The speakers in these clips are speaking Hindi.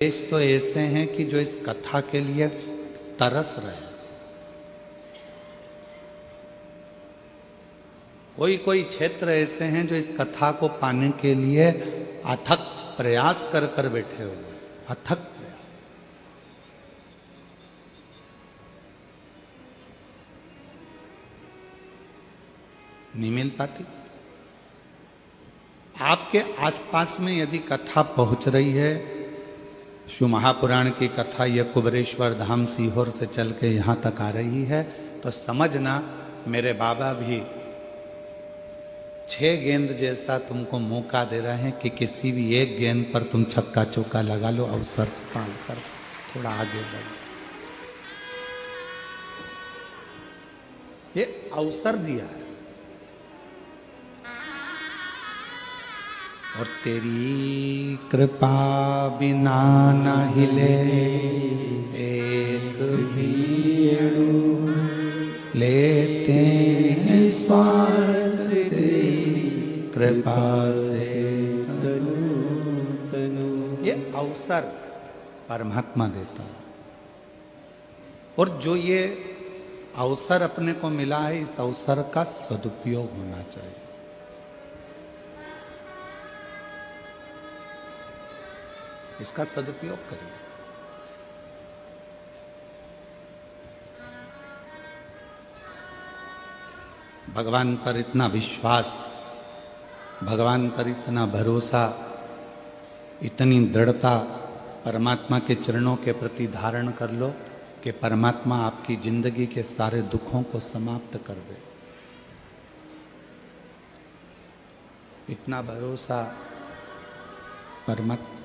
देश तो ऐसे हैं कि जो इस कथा के लिए तरस रहे। कोई कोई क्षेत्र ऐसे हैं जो इस कथा को पाने के लिए अथक प्रयास कर कर बैठे हुए, अथक प्रयास। नहीं मिल पाती। आपके आसपास में यदि कथा पहुंच रही है, शिव महापुराण की कथा यह कुबरेश्वर धाम सीहोर से चल के यहाँ तक आ रही है, तो समझना मेरे बाबा भी 6 गेंद जैसा तुमको मौका दे रहे हैं कि किसी भी एक गेंद पर तुम छक्का चौका लगा लो, अवसर पाल कर थोड़ा आगे बढ़ो। ये अवसर दिया है। और तेरी कृपा बिना न हिले एक भी अणु, लेते हैं श्वास तेरी कृपा से तनु। ये अवसर परमात्मा देता है, और जो ये अवसर अपने को मिला है, इस अवसर का सदुपयोग होना चाहिए। इसका सदुपयोग करिए। भगवान पर इतना विश्वास, भगवान पर इतना भरोसा, इतनी दृढ़ता परमात्मा के चरणों के प्रति धारण कर लो कि परमात्मा आपकी जिंदगी के सारे दुखों को समाप्त कर दे। इतना भरोसा परमात्मा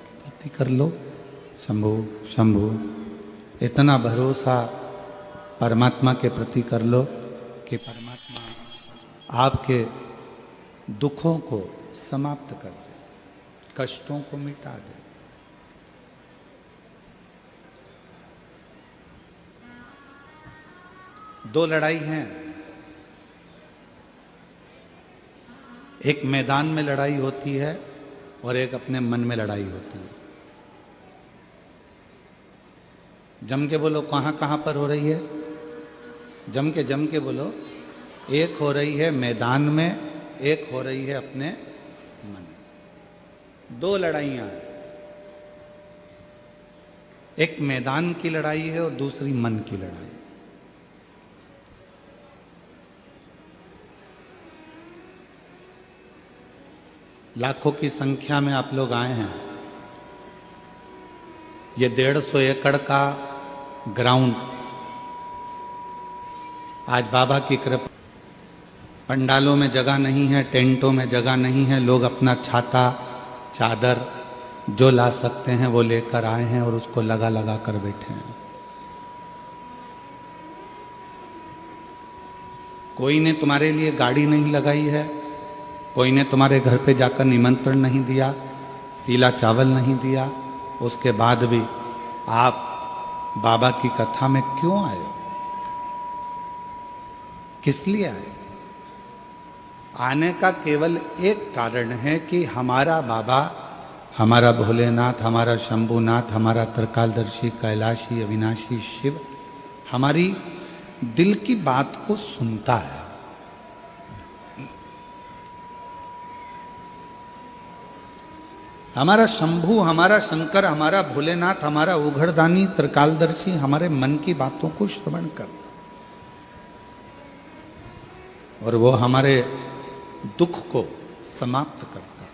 कर लो। शंभु शंभु, इतना भरोसा परमात्मा के प्रति कर लो कि परमात्मा आपके दुखों को समाप्त कर दे, कष्टों को मिटा दे। दो लड़ाई हैं। एक मैदान में लड़ाई होती है और एक अपने मन में लड़ाई होती है। जम के बोलो, कहाँ कहाँ पर हो रही है? जम के बोलो। एक हो रही है मैदान में, एक हो रही है अपने मन में। दो लड़ाइयाँ हैं। एक मैदान की लड़ाई है और दूसरी मन की लड़ाई। लाखों की संख्या में आप लोग आए हैं। ये 150 एकड़ का ग्राउंड आज बाबा की कृपा, पंडालों में जगह नहीं है, टेंटों में जगह नहीं है। लोग अपना छाता चादर जो ला सकते हैं वो लेकर आए हैं और उसको लगा लगा कर बैठे हैं। कोई ने तुम्हारे लिए गाड़ी नहीं लगाई है, कोई ने तुम्हारे घर पे जाकर निमंत्रण नहीं दिया, पीला चावल नहीं दिया। उसके बाद भी आप बाबा की कथा में क्यों आए? किस लिए आए? आने का केवल एक कारण है कि हमारा बाबा, हमारा भोलेनाथ, हमारा शंभुनाथ, हमारा त्रिकालदर्शी कैलाशी अविनाशी शिव हमारी दिल की बात को सुनता है। हमारा शंभु, हमारा शंकर, हमारा भोलेनाथ, हमारा उघड़दानी त्रिकालदर्शी हमारे मन की बातों को श्रवण करता, और वो हमारे दुख को समाप्त करता।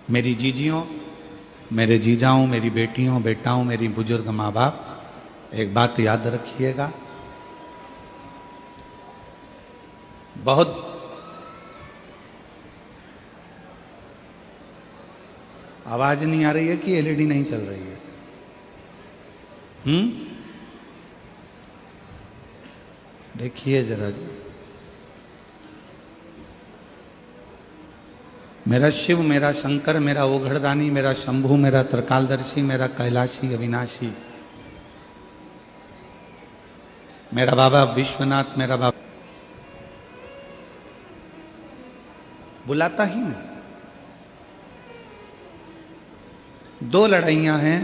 मेरी जीजियों, मेरे जीजाओं, मेरी बेटियों बेटाओं, मेरी बुजुर्ग माँ बाप, एक बात याद रखिएगा। बहुत आवाज नहीं आ रही है कि एलईडी नहीं चल रही है? देखिए जरा जी। मेरा शिव, मेरा शंकर, मेरा ओघड़दानी, मेरा शंभु, मेरा त्रिकालदर्शी, मेरा कैलाशी अविनाशी, मेरा बाबा विश्वनाथ, मेरा बाबा बुलाता ही नहीं। दो लड़ाइयां हैं,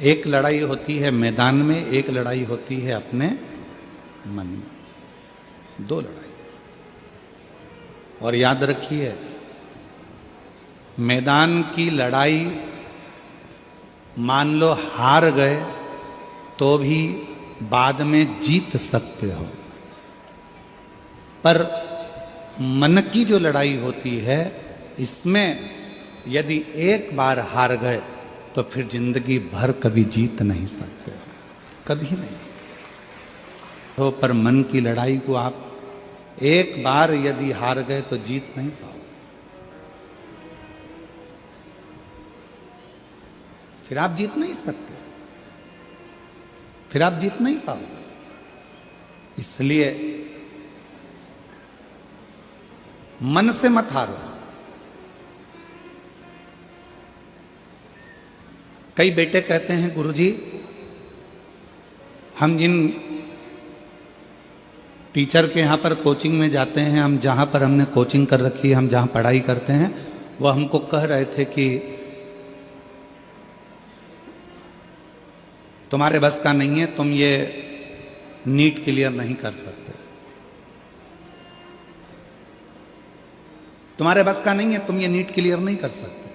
एक लड़ाई होती है मैदान में, एक लड़ाई होती है अपने मन में। दो लड़ाई। और याद रखिए, मैदान की लड़ाई मान लो हार गए तो भी बाद में जीत सकते हो, पर मन की जो लड़ाई होती है, इसमें यदि एक बार हार गए तो फिर जिंदगी भर कभी जीत नहीं सकते, कभी नहीं। तो पर मन की लड़ाई को आप एक बार यदि हार गए तो जीत नहीं पाओ, फिर आप जीत नहीं सकते, फिर आप जीत नहीं पाओगे। इसलिए मन से मत हारो। कई बेटे कहते हैं, गुरुजी हम जिन टीचर के यहाँ पर कोचिंग में जाते हैं, हम जहाँ पर हमने कोचिंग कर रखी है, हम जहाँ पढ़ाई करते हैं, वो हमको कह रहे थे कि तुम्हारे बस का नहीं है, तुम ये नीट क्लियर नहीं कर सकते, तुम्हारे बस का नहीं है, तुम ये नीट क्लियर नहीं कर सकते।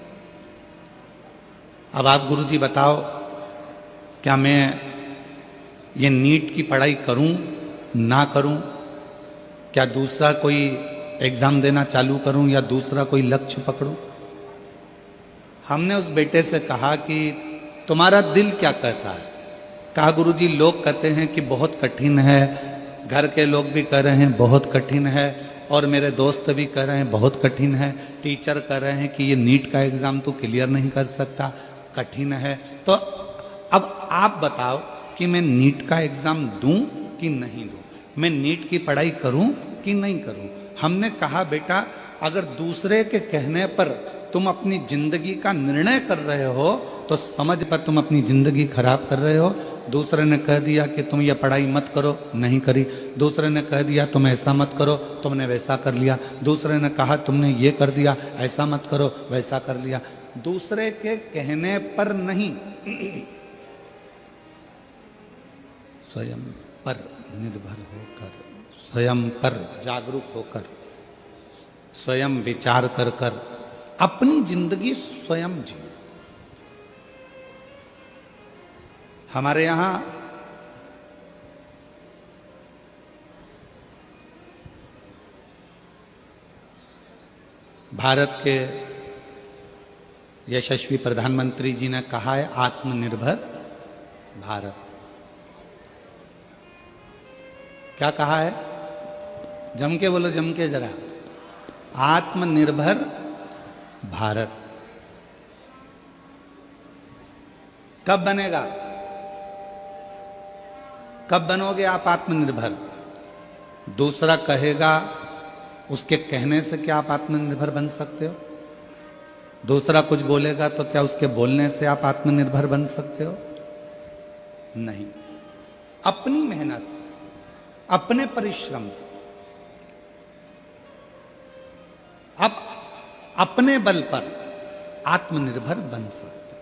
अब आप गुरुजी बताओ, क्या मैं ये नीट की पढ़ाई करूं ना करूं? क्या दूसरा कोई एग्जाम देना चालू करूं या दूसरा कोई लक्ष्य पकड़ूं? हमने उस बेटे से कहा कि तुम्हारा दिल क्या कहता है? कहा गुरुजी लोग कहते हैं कि बहुत कठिन है, घर के लोग भी कह रहे हैं बहुत कठिन है, और मेरे दोस्त भी कह रहे हैं बहुत कठिन है, टीचर कह रहे हैं कि ये नीट का एग्जाम तो क्लियर नहीं कर सकता, कठिन है। तो अब आप बताओ कि मैं नीट का एग्जाम दूं कि नहीं दूं, मैं नीट की पढ़ाई करूं कि नहीं करूं? हमने कहा बेटा, अगर दूसरे के कहने पर तुम अपनी जिंदगी का निर्णय कर रहे हो तो समझ पर तुम अपनी जिंदगी खराब कर रहे हो। दूसरे ने कह दिया कि तुम ये पढ़ाई मत करो, नहीं करी। दूसरे ने कह दिया तुम ऐसा मत करो, तुमने वैसा कर लिया। दूसरे ने कहा तुमने ये कर दिया, ऐसा मत करो, वैसा कर लिया। दूसरे के कहने पर नहीं, स्वयं पर निर्भर होकर, स्वयं पर जागरूक होकर, स्वयं विचार कर कर अपनी जिंदगी स्वयं जी। हमारे यहां भारत के यशस्वी प्रधानमंत्री जी ने कहा है आत्मनिर्भर भारत। क्या कहा है? जम के बोलो, जम के जरा। आत्मनिर्भर भारत कब बनेगा? कब बनोगे आप आत्मनिर्भर? दूसरा कहेगा, उसके कहने से क्या आप आत्मनिर्भर बन सकते हो? दूसरा कुछ बोलेगा तो क्या उसके बोलने से आप आत्मनिर्भर बन सकते हो? नहीं। अपनी मेहनत से, अपने परिश्रम से, अब अपने बल पर आत्मनिर्भर बन सकते।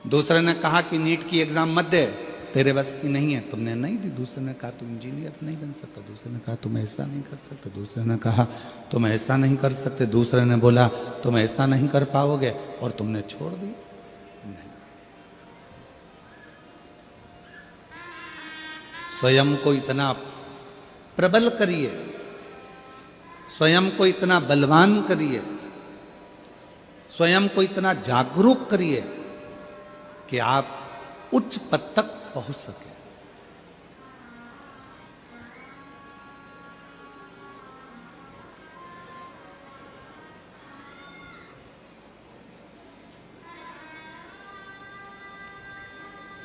दूसरे ने कहा कि नीट की एग्जाम मत दे, तेरे बस की नहीं है, तुमने नहीं दी। दूसरे ने कहा तुम इंजीनियर नहीं बन सकता। दूसरे ने कहा तुम ऐसा नहीं कर सकते। दूसरे ने कहा तुम ऐसा नहीं कर सकते। दूसरे ने बोला तुम ऐसा नहीं कर पाओगे, और तुमने छोड़ दी। नहीं। स्वयं को इतना प्रबल करिए, स्वयं को इतना बलवान करिए, स्वयं को इतना जागरूक करिए कि आप उच्च पद तक पहुंच सके।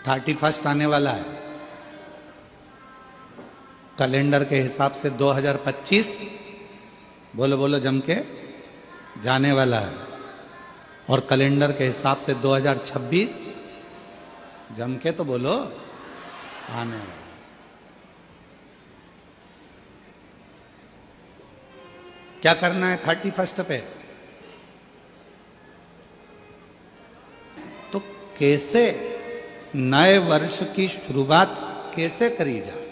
$31 आने वाला है। कैलेंडर के हिसाब से 2025 बोलो बोलो जम के जाने वाला है, और कैलेंडर के हिसाब से 2026 जम के तो बोलो आने वाला। क्या करना है 31 पे? तो कैसे नए वर्ष की शुरुआत कैसे करी जाए,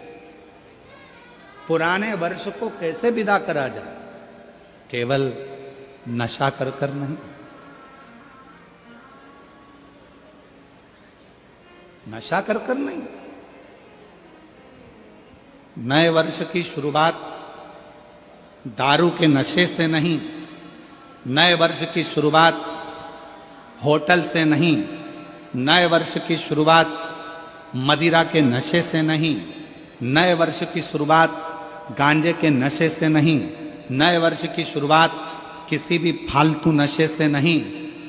पुराने वर्ष को कैसे विदा करा जाए? केवल नशा कर कर नहीं, नशा कर कर नहीं। नए वर्ष की शुरुआत दारू के नशे से नहीं, नए वर्ष की शुरुआत होटल से नहीं, नए वर्ष की शुरुआत मदिरा के नशे से नहीं, नए वर्ष की शुरुआत गांजे के नशे से नहीं, नए वर्ष की शुरुआत किसी भी फालतू नशे से नहीं,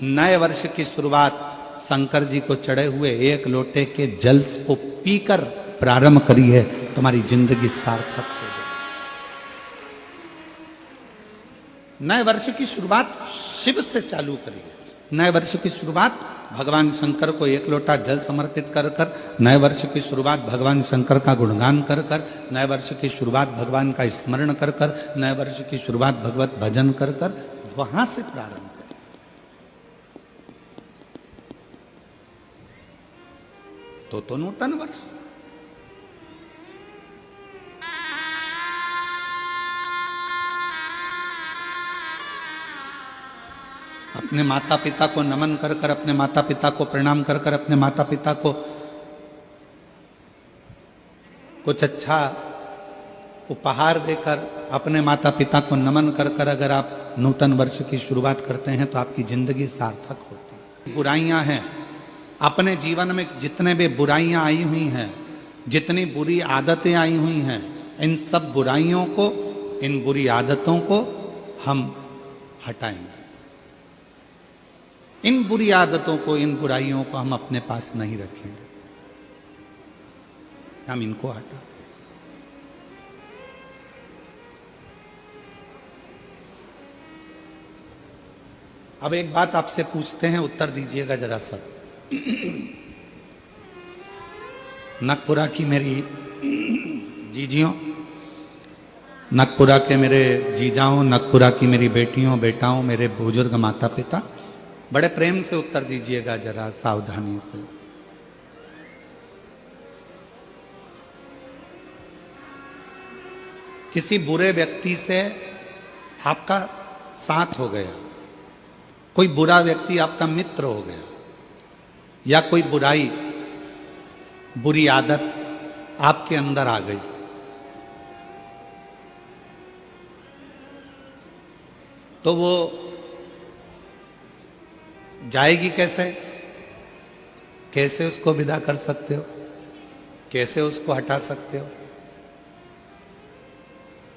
नए वर्ष की शुरुआत शंकर जी को चढ़े हुए एक लोटे के जल को पीकर प्रारंभ करी है, तुम्हारी जिंदगी सार्थक हो जाए। नए वर्ष की शुरुआत शिव से चालू करिए। नए वर्ष की शुरुआत भगवान शंकर को एक लोटा जल समर्पित कर कर, नए वर्ष की शुरुआत भगवान शंकर का गुणगान कर कर, नए वर्ष की शुरुआत भगवान का स्मरण कर कर, नए वर्ष की शुरुआत भगवत भजन कर कर, वहां से प्रारंभ करें। तो नूतन वर्ष। अपने माता पिता को नमन कर कर, अपने माता पिता को प्रणाम कर कर, अपने माता पिता को कुछ अच्छा उपहार देकर, अपने माता पिता को नमन कर कर अगर आप नूतन वर्ष की शुरुआत करते हैं तो आपकी जिंदगी सार्थक होती है। बुराइयां हैं अपने जीवन में, जितने भी बुराइयां आई हुई हैं, जितनी बुरी आदतें आई हुई हैं, इन सब बुराइयों को, इन बुरी आदतों को हम हटाएंगे। इन बुरी आदतों को, इन बुराइयों को हम अपने पास नहीं रखेंगे, हम इनको हटा। अब एक बात आपसे पूछते हैं, उत्तर दीजिएगा जरा सब। नगपुरा की मेरी जीजियों, नगपुरा के मेरे जीजाओं, नगपुरा की मेरी बेटियों बेटाओं, मेरे बुजुर्ग माता पिता, बड़े प्रेम से उत्तर दीजिएगा जरा, सावधानी से। किसी बुरे व्यक्ति से आपका साथ हो गया, कोई बुरा व्यक्ति आपका मित्र हो गया, या कोई बुराई, बुरी आदत आपके अंदर आ गई, तो वो जाएगी कैसे? कैसे उसको विदा कर सकते हो? कैसे उसको हटा सकते हो?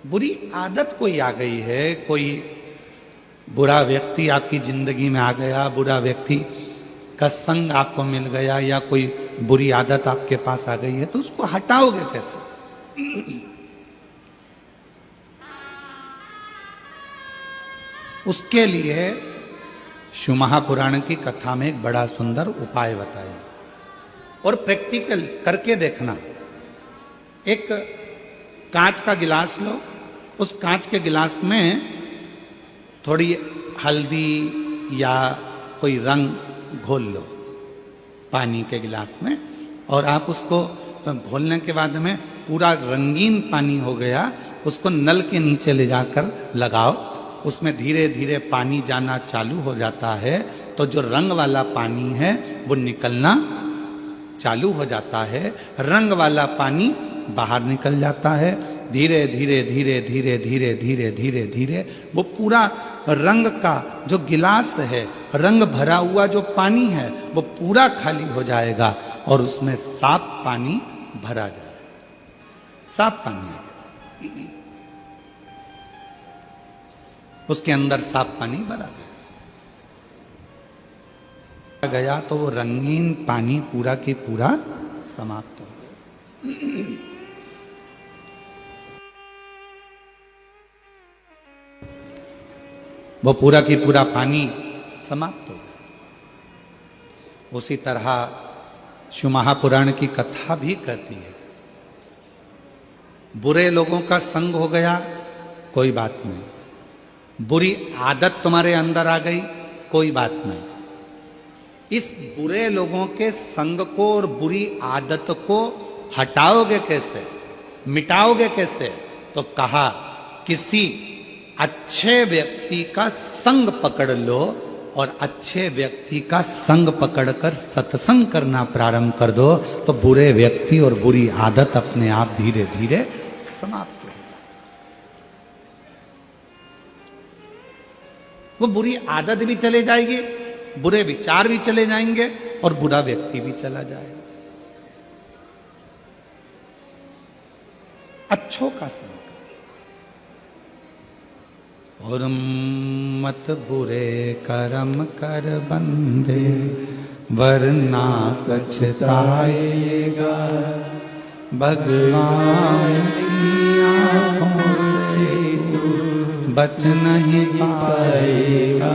बुरी आदत कोई आ गई है, कोई बुरा व्यक्ति आपकी जिंदगी में आ गया, बुरा व्यक्ति का संग आपको मिल गया, या कोई बुरी आदत आपके पास आ गई है, तो उसको हटाओगे कैसे? उसके लिए शिव महापुराण की कथा में एक बड़ा सुंदर उपाय बताया, और प्रैक्टिकल करके देखना। एक कांच का गिलास लो, उस कांच के गिलास में थोड़ी हल्दी या कोई रंग घोल लो पानी के गिलास में, और आप उसको घोलने के बाद में पूरा रंगीन पानी हो गया, उसको नल के नीचे ले जाकर लगाओ, उसमें धीरे धीरे पानी जाना चालू हो जाता है, तो जो रंग वाला पानी है वो निकलना चालू हो जाता है, रंग वाला पानी बाहर निकल जाता है, धीरे धीरे धीरे धीरे धीरे धीरे धीरे धीरे वो पूरा रंग का जो गिलास है, रंग भरा हुआ जो पानी है, वो पूरा खाली हो जाएगा, और उसमें साफ पानी भरा जाएगा। साफ पानी उसके अंदर साफ पानी भरा गया, तो वो रंगीन पानी पूरा की पूरा समाप्त हो गया। वो पूरा की पूरा पानी समाप्त हो गया। उसी तरह शिव महापुराण की कथा भी कहती है, बुरे लोगों का संग हो गया, कोई बात नहीं, बुरी आदत तुम्हारे अंदर आ गई, कोई बात नहीं, इस बुरे लोगों के संग को और बुरी आदत को हटाओगे कैसे, मिटाओगे कैसे? तो कहा किसी अच्छे व्यक्ति का संग पकड़ लो और अच्छे व्यक्ति का संग पकड़कर सत्संग करना प्रारंभ कर दो, तो बुरे व्यक्ति और बुरी आदत अपने आप धीरे धीरे समाप्त हो जाए। वो बुरी आदत भी चले जाएगी, बुरे विचार भी चले जाएंगे और बुरा व्यक्ति भी चला जाएगा। अच्छों का संग और मत बुरे कर्म कर बंदे, वरना पछताएगा भगवान की आंखों से बच नहीं पाएगा,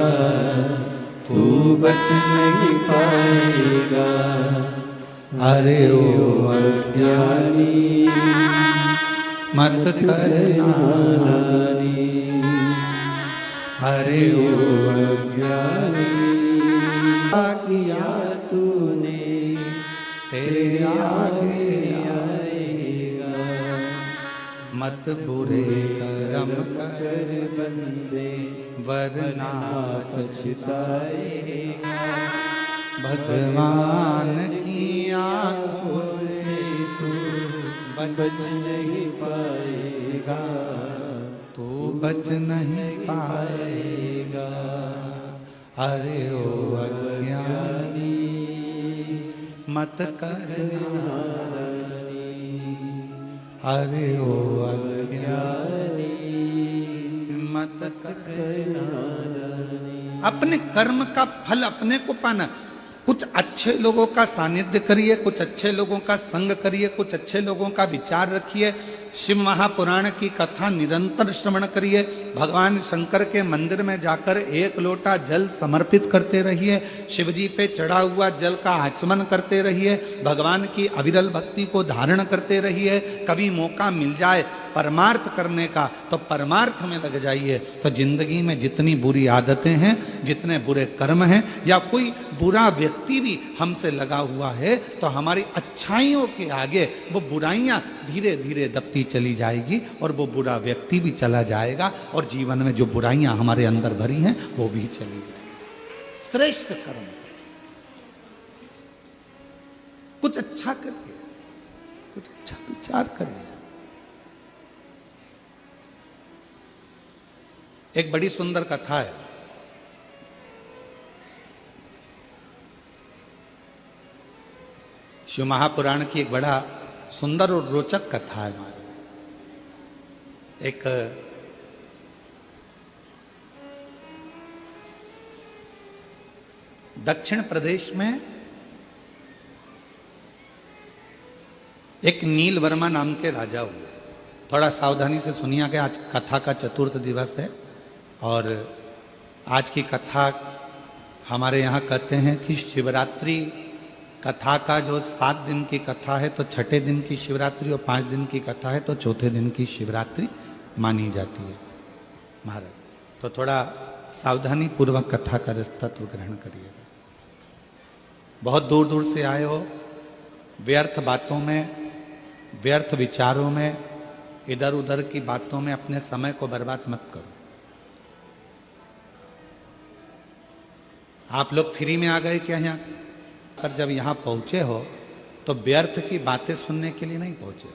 तू बच नहीं पाएगा। अरे ओ अज्ञानी मत करना, अरे ओ अज्ञानी किया तूने तेरे आगे आएगा। मत बुरे कर्म कर बंदे, वरना पछताएगा भगवान की आंखों से तू बच नहीं पाएगा, तू बच नहीं पाएगा। अरे ओ अज्ञानी मत करना, अरे ओ अज्ञानी मत करना। अपने कर्म का फल अपने को पाना। कुछ अच्छे लोगों का सानिध्य करिए, कुछ अच्छे लोगों का संग करिए, कुछ अच्छे लोगों का विचार रखिए, शिव महापुराण की कथा निरंतर श्रवण करिए, भगवान शंकर के मंदिर में जाकर एक लोटा जल समर्पित करते रहिए, शिव जी पे चढ़ा हुआ जल का आचमन करते रहिए, भगवान की अविरल भक्ति को धारण करते रहिए। कभी मौका मिल जाए परमार्थ करने का तो परमार्थ में लग जाइए। तो जिंदगी में जितनी बुरी आदतें हैं, जितने बुरे कर्म हैं, या कोई बुरा व्यक्ति भी हमसे लगा हुआ है, तो हमारी अच्छाइयों के आगे वो बुराइयां धीरे धीरे दबती चली जाएगी और वो बुरा व्यक्ति भी चला जाएगा और जीवन में जो बुराइयां हमारे अंदर भरी हैं वो भी चली जाएगी। श्रेष्ठ कर्म, कुछ अच्छा करिए, कुछ अच्छा विचार करिए। एक बड़ी सुंदर कथा है। शिव महापुराण की एक बड़ा सुंदर और रोचक कथा है। एक दक्षिण प्रदेश में एक नील वर्मा नाम के राजा हुए। थोड़ा सावधानी से सुनिए कि आज कथा का चतुर्थ दिवस है और आज की कथा हमारे यहाँ कहते हैं कि शिवरात्रि कथा का जो 7 दिन की कथा है तो छठे दिन की शिवरात्रि और 5 दिन की कथा है तो चौथे दिन की शिवरात्रि मानी जाती है महाराज। तो थोड़ा सावधानी पूर्वक कथा का तत्व ग्रहण करिएगा। बहुत दूर दूर से आए हो, व्यर्थ बातों में, व्यर्थ विचारों में, इधर उधर की बातों में अपने समय को बर्बाद मत करो। आप लोग फ्री में आ गए क्या यहाँ? पर जब यहाँ पहुंचे हो तो व्यर्थ की बातें सुनने के लिए नहीं पहुंचे हो।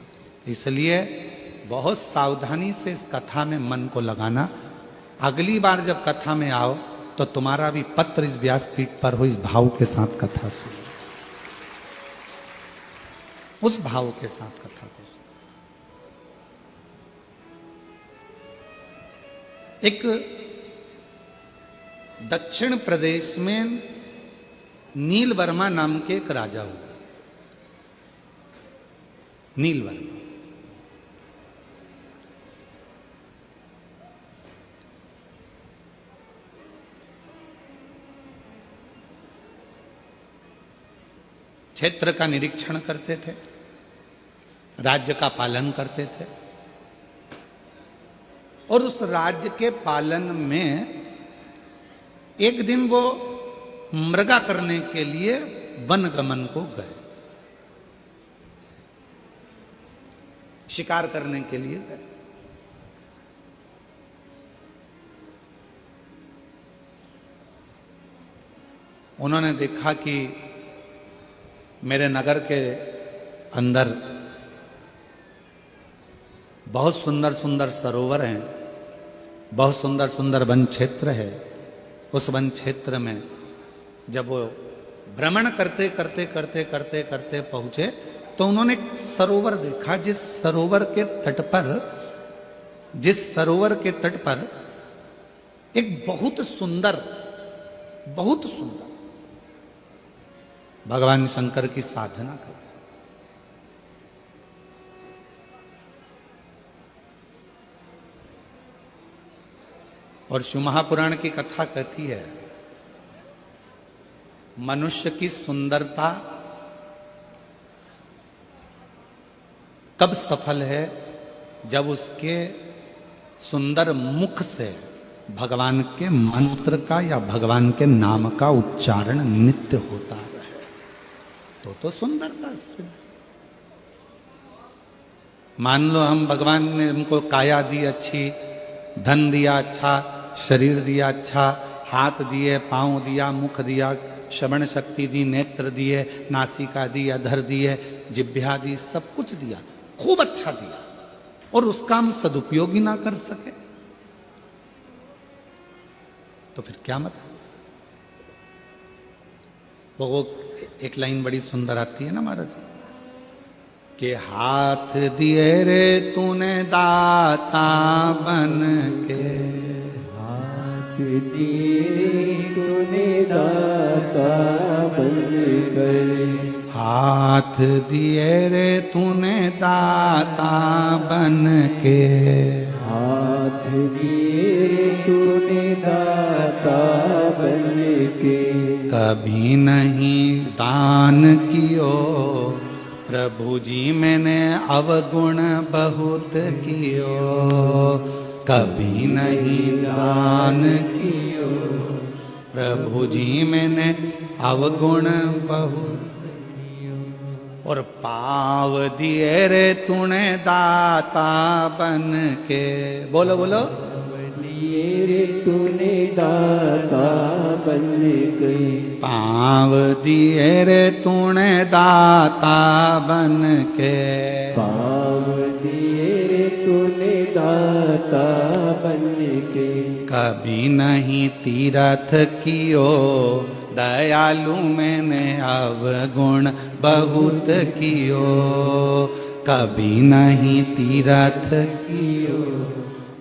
इसलिए बहुत सावधानी से इस कथा में मन को लगाना। अगली बार जब कथा में आओ तो तुम्हारा भी पत्र इस व्यासपीठ पर हो, इस भाव के साथ कथा सुनो, उस भाव के साथ कथा को सुनो। एक दक्षिण प्रदेश में नील वर्मा नाम के एक राजा हुआ। नील वर्मा क्षेत्र का निरीक्षण करते थे, राज्य का पालन करते थे और उस राज्य के पालन में एक दिन वो मृगा करने के लिए वनगमन को गए, शिकार करने के लिए गए। उन्होंने देखा कि मेरे नगर के अंदर बहुत सुंदर सुंदर सरोवर हैं, बहुत सुंदर सुंदर वन क्षेत्र है। उस वन क्षेत्र में जब वो भ्रमण करते करते करते करते करते पहुंचे तो उन्होंने एक सरोवर देखा, जिस सरोवर के तट पर एक बहुत सुंदर भगवान शंकर की साधना कर, और शिव महापुराण की कथा कहती है मनुष्य की सुंदरता कब सफल है, जब उसके सुंदर मुख से भगवान के मंत्र का या भगवान के नाम का उच्चारण नित्य होता रहे, तो सुंदरता सिद्ध। मान लो हम भगवान ने हमको काया दी अच्छी, धन दिया अच्छा, शरीर दिया अच्छा, हाथ दिए, पांव दिया, मुख दिया, श्रवण शक्ति दी, नेत्र दिए, नासिका दी, अधर दिए, जिह्वा दी, सब कुछ दिया, खूब अच्छा दिया, और उसका हम सदुपयोग ही ना कर सके तो फिर क्या मतलब। वो एक लाइन बड़ी सुंदर आती है ना महाराज, कि हाथ दिए रे तूने दाता बन के, हाथ दिए तूने दाता बन कर, हाथ दिए रे तूने दाता बन के, हाथ दिए तूने दाता बन के, कभी नहीं दान कियो प्रभु जी मैंने अवगुण बहुत कियो, कभी नहीं दान कियो प्रभु जी मैंने अवगुण बहुत कियो, और पाव दिए रे तूने दाता बन के, बोलो बोलो, दिए रे तूने दाता बन गई, पाव दिए रे तूने दाता बन के, पाव दिए रे तूने दाता बन के, कभी नहीं तीरथ कियो दयालु मैंने अवगुण बहुत कियो, कभी नहीं तीरथ कियो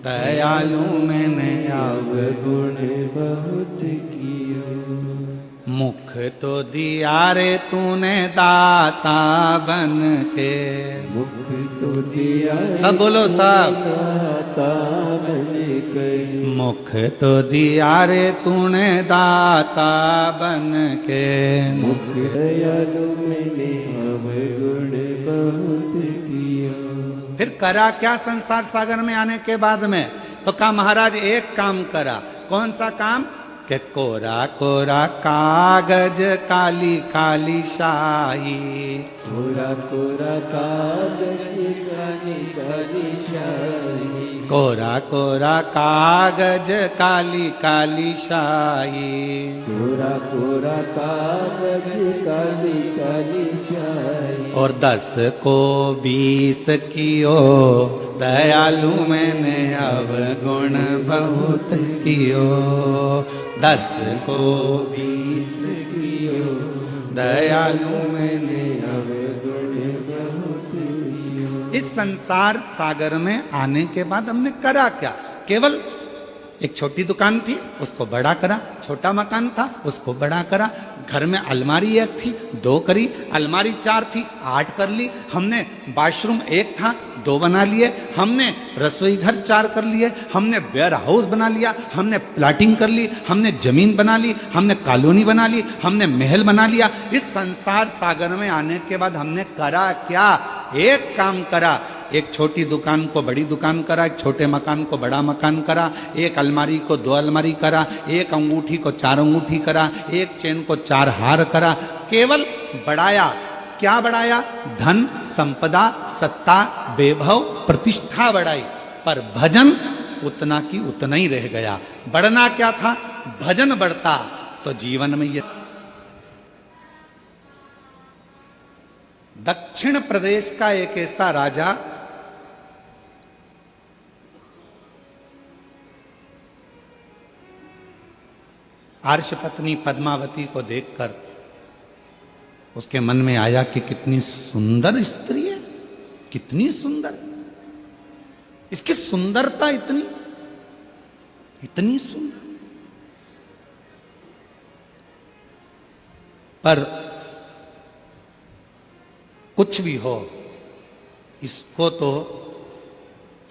दयालु मैंने अवगुण बहुत कियो, मुख तो दिया रे तूने दाता बन के, मुख तो दिया सब बोलो सब, दाता बन गई, मुख तो दिया रे तूने दाता बन के, मुख दयालु मैंने अवगुण बहुत किया। फिर करा क्या संसार सागर में आने के बाद में, तो कहा महाराज एक काम करा, कौन सा काम, के कोरा कोरा कागज काली काली शाही, कोरा कोरा कागज काली काली शाही, कोरा कोरा कागज काली काली शाही, कोरा कोरा कागज काली काली शाही, और 10 को 20 कियो दयालु मैंने अवगुण बहुत कियो, 10 को 20 कियो दयालु मैंने अवगुण बहुत कियो। इस संसार सागर में आने के बाद हमने करा क्या, केवल एक छोटी दुकान थी उसको बड़ा करा, छोटा मकान था उसको बड़ा करा, घर में अलमारी एक थी 2 करी, अलमारी 4 थी 8 कर ली, हमने बाथरूम 1 था 2 बना लिए, हमने रसोई घर 4 कर लिए, हमने वेयर हाउस बना लिया, हमने प्लाटिंग कर ली, हमने जमीन बना ली, हमने कॉलोनी बना ली, हमने महल बना लिया। इस संसार सागर में आने के बाद हमने करा क्या, एक काम करा एक छोटी दुकान को बड़ी दुकान करा, एक छोटे मकान को बड़ा मकान करा, एक अलमारी को 2 अलमारी करा, एक अंगूठी को 4 अंगूठी करा, एक चेन को 4 हार करा। केवल बढ़ाया। क्या बढ़ाया? धन, संपदा, सत्ता, वैभव, प्रतिष्ठा बढ़ाई, पर भजन उतना की उतना ही रह गया। बढ़ना क्या था? भजन बढ़ता तो जीवन में ये। दक्षिण प्रदेश का एक ऐसा राजा आर्ष पत्नी पद्मावती को देखकर उसके मन में आया कि कितनी सुंदर स्त्री है, कितनी सुंदर, इसकी सुंदरता इतनी इतनी सुंदर। पर कुछ भी हो, इसको तो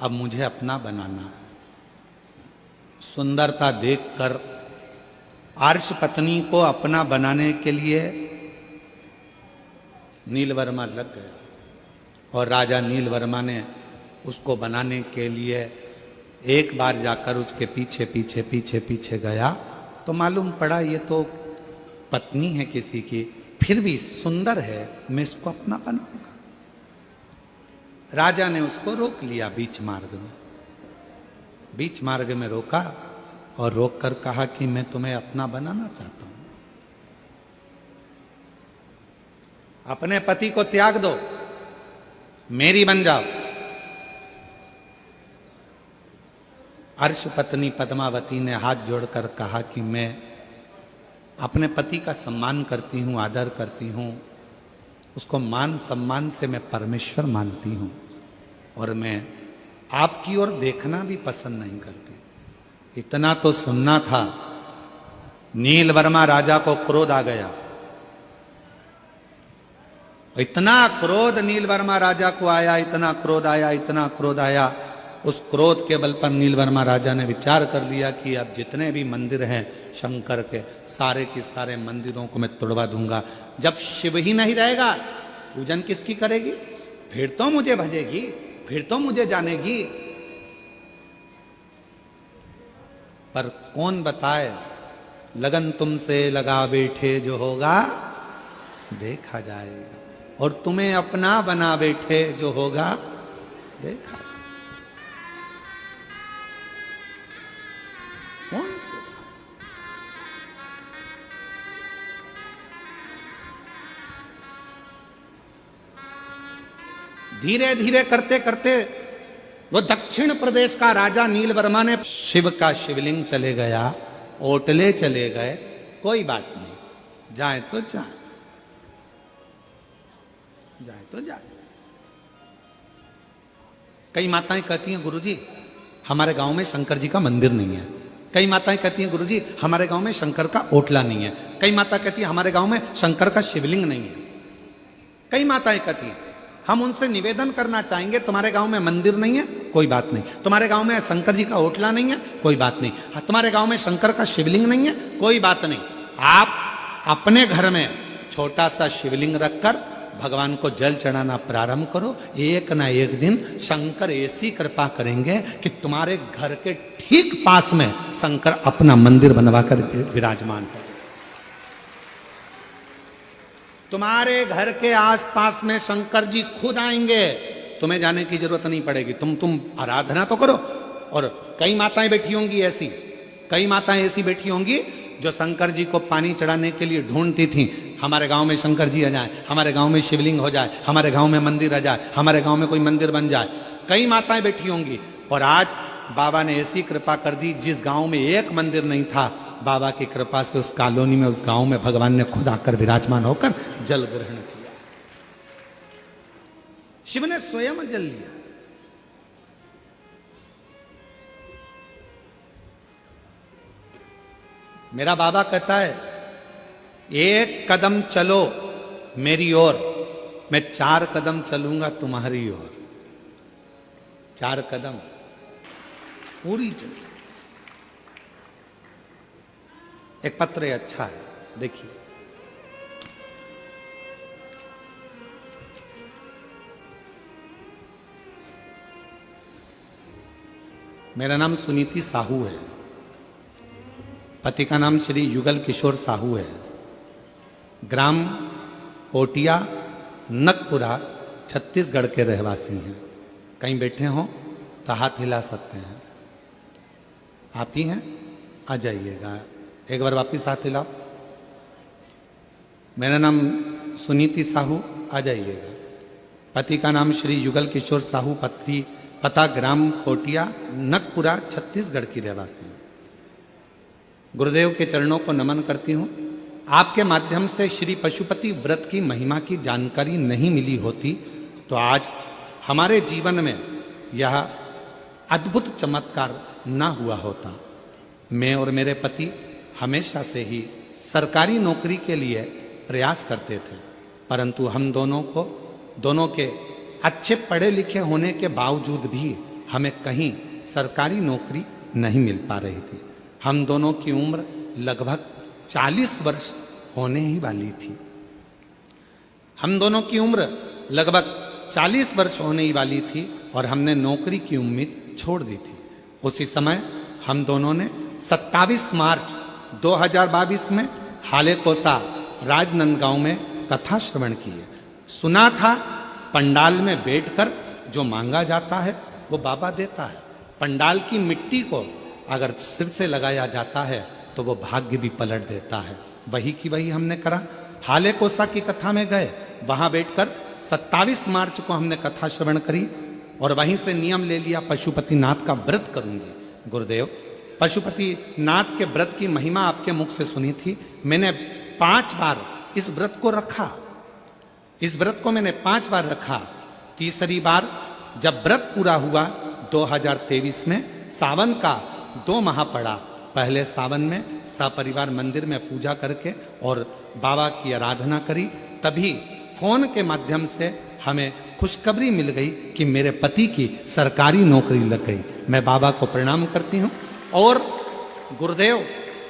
अब मुझे अपना बनाना है। सुंदरता देखकर आर्ष पत्नी को अपना बनाने के लिए नीलवर्मा लग गया और राजा नीलवर्मा ने उसको बनाने के लिए एक बार जाकर उसके पीछे पीछे पीछे पीछे गया तो मालूम पड़ा ये तो पत्नी है किसी की, फिर भी सुंदर है, मैं इसको अपना बनाऊंगा। राजा ने उसको रोक लिया बीच मार्ग में, बीच मार्ग में रोका और रोककर कहा कि मैं तुम्हें अपना बनाना चाहता हूं, अपने पति को त्याग दो, मेरी बन जाओ। अर्श पत्नी पद्मावती ने हाथ जोड़कर कहा कि मैं अपने पति का सम्मान करती हूं, आदर करती हूं, उसको मान सम्मान से मैं परमेश्वर मानती हूं और मैं आपकी ओर देखना भी पसंद नहीं करती। इतना तो सुनना था। नीलवर्मा राजा को क्रोध आ गया, इतना क्रोध नीलवर्मा राजा को आया, इतना क्रोध आया, इतना क्रोध आया। उस क्रोध के बल पर नीलवर्मा राजा ने विचार कर लिया कि अब जितने भी मंदिर हैं शंकर के, सारे के सारे मंदिरों को मैं तोड़वा दूंगा। जब शिव ही नहीं रहेगा, पूजन किसकी करेगी? फिर तो मुझे भजेगी, फिर तो मुझे जानेगी। पर कौन बताए, लगन तुमसे लगा बैठे जो होगा देखा जाएगा, और तुम्हें अपना बना बैठे जो होगा देखा। कौन? धीरे धीरे करते करते वो दक्षिण प्रदेश का राजा नीलवर्मा ने शिव का शिवलिंग चले गया, ओटले चले गए, कोई बात नहीं, जाए तो जाए, जाए तो जाए। कई माताएं कहती हैं गुरुजी हमारे गांव में शंकर जी का मंदिर नहीं है। कई माताएं कहती हैं गुरुजी हमारे गांव में शंकर का ओटला नहीं है। कई माता कहती है हमारे गांव में शंकर का शिवलिंग नहीं है। कई माताएं कहती हैं हम उनसे निवेदन करना चाहेंगे, तुम्हारे गांव में मंदिर नहीं है, कोई बात नहीं, तुम्हारे गांव में शंकर जी का ओटला नहीं है, कोई बात नहीं, तुम्हारे गांव में शंकर का शिवलिंग नहीं है, कोई बात नहीं, आप अपने घर में छोटा सा शिवलिंग रखकर भगवान को जल चढ़ाना प्रारंभ करो। एक ना एक दिन शंकर ऐसी कृपा करेंगे कि तुम्हारे घर के ठीक पास में शंकर अपना मंदिर बनवाकर विराजमान हो। तुम्हारे घर के आसपास में शंकर जी खुद आएंगे, तुम्हें जाने की जरूरत नहीं पड़ेगी। तुम आराधना तो करो। और कई माताएं बैठी होंगी ऐसी, कई माताएं ऐसी बैठी होंगी जो शंकर जी को पानी चढ़ाने के लिए ढूंढती थी, हमारे गांव में शंकर जी आ जाए, हमारे गांव में शिवलिंग हो जाए, हमारे गांव में मंदिर आ जाए, हमारे गांव में कोई मंदिर बन जाए। कई माताएं बैठी होंगी। और आज बाबा ने ऐसी कृपा कर दी, जिस गांव में एक मंदिर नहीं था, बाबा की कृपा से उस कॉलोनी में, उस गांव में भगवान ने खुद आकर विराजमान होकर जल ग्रहण किया। शिव ने स्वयं जल लिया। मेरा बाबा कहता है एक कदम चलो मेरी ओर, मैं 4 कदम चलूंगा तुम्हारी ओर। 4 कदम पूरी चल। एक पत्र अच्छा है, देखिए। मेरा नाम सुनीति साहू है। पति का नाम श्री युगल किशोर साहू है। ग्राम कोटिया नकपुरा छत्तीसगढ़ के रहवासी हैं। कहीं बैठे हों तो हाथ हिला सकते हैं। आप ही हैं? आ जाइएगा, एक बार वापिस हाथ हिलाओ। मेरा नाम सुनीति साहू, आ जाइएगा। पति का नाम श्री युगल किशोर साहू, पता ग्राम कोटिया नकपुरा छत्तीसगढ़ की रहवासी हूँ। गुरुदेव के चरणों को नमन करती हूँ। आपके माध्यम से श्री पशुपति व्रत की महिमा की जानकारी नहीं मिली होती तो आज हमारे जीवन में यह अद्भुत चमत्कार ना हुआ होता। मैं और मेरे पति हमेशा से ही सरकारी नौकरी के लिए प्रयास करते थे, परंतु हम दोनों के अच्छे पढ़े लिखे होने के बावजूद भी हमें कहीं सरकारी नौकरी नहीं मिल पा रही थी। हम दोनों की उम्र लगभग 40 वर्ष होने ही वाली थी। हम दोनों की उम्र लगभग 40 वर्ष होने ही वाली थी और हमने नौकरी की उम्मीद छोड़ दी थी। उसी समय हम दोनों ने 27 मार्च 2022 में हालेकोसा राजनांदगांव में कथा श्रवण की है। सुना था पंडाल में बैठकर जो मांगा जाता है वो बाबा देता है। पंडाल की मिट्टी को अगर सिर से लगाया जाता है तो वो भाग्य भी पलट देता है। वही की वही हमने करा। हालेकोसा की कथा में गए, वहां बैठकर 27 मार्च को हमने कथा श्रवण करी और वहीं से नियम ले लिया पशुपति नाथ का व्रत करूंगी। गुरुदेव, पशुपति नाथ के व्रत की महिमा आपके मुख से सुनी थी। मैंने 5 बार इस व्रत को रखा। इस व्रत को मैंने 5 बार रखा। तीसरी बार जब व्रत पूरा हुआ 2023 में, सावन का 2 माह पड़ा। पहले सावन में सपरिवार मंदिर में पूजा करके और बाबा की आराधना करी। तभी फोन के माध्यम से हमें खुशखबरी मिल गई कि मेरे पति की सरकारी नौकरी लग गई। मैं बाबा को प्रणाम करती हूँ। और गुरुदेव,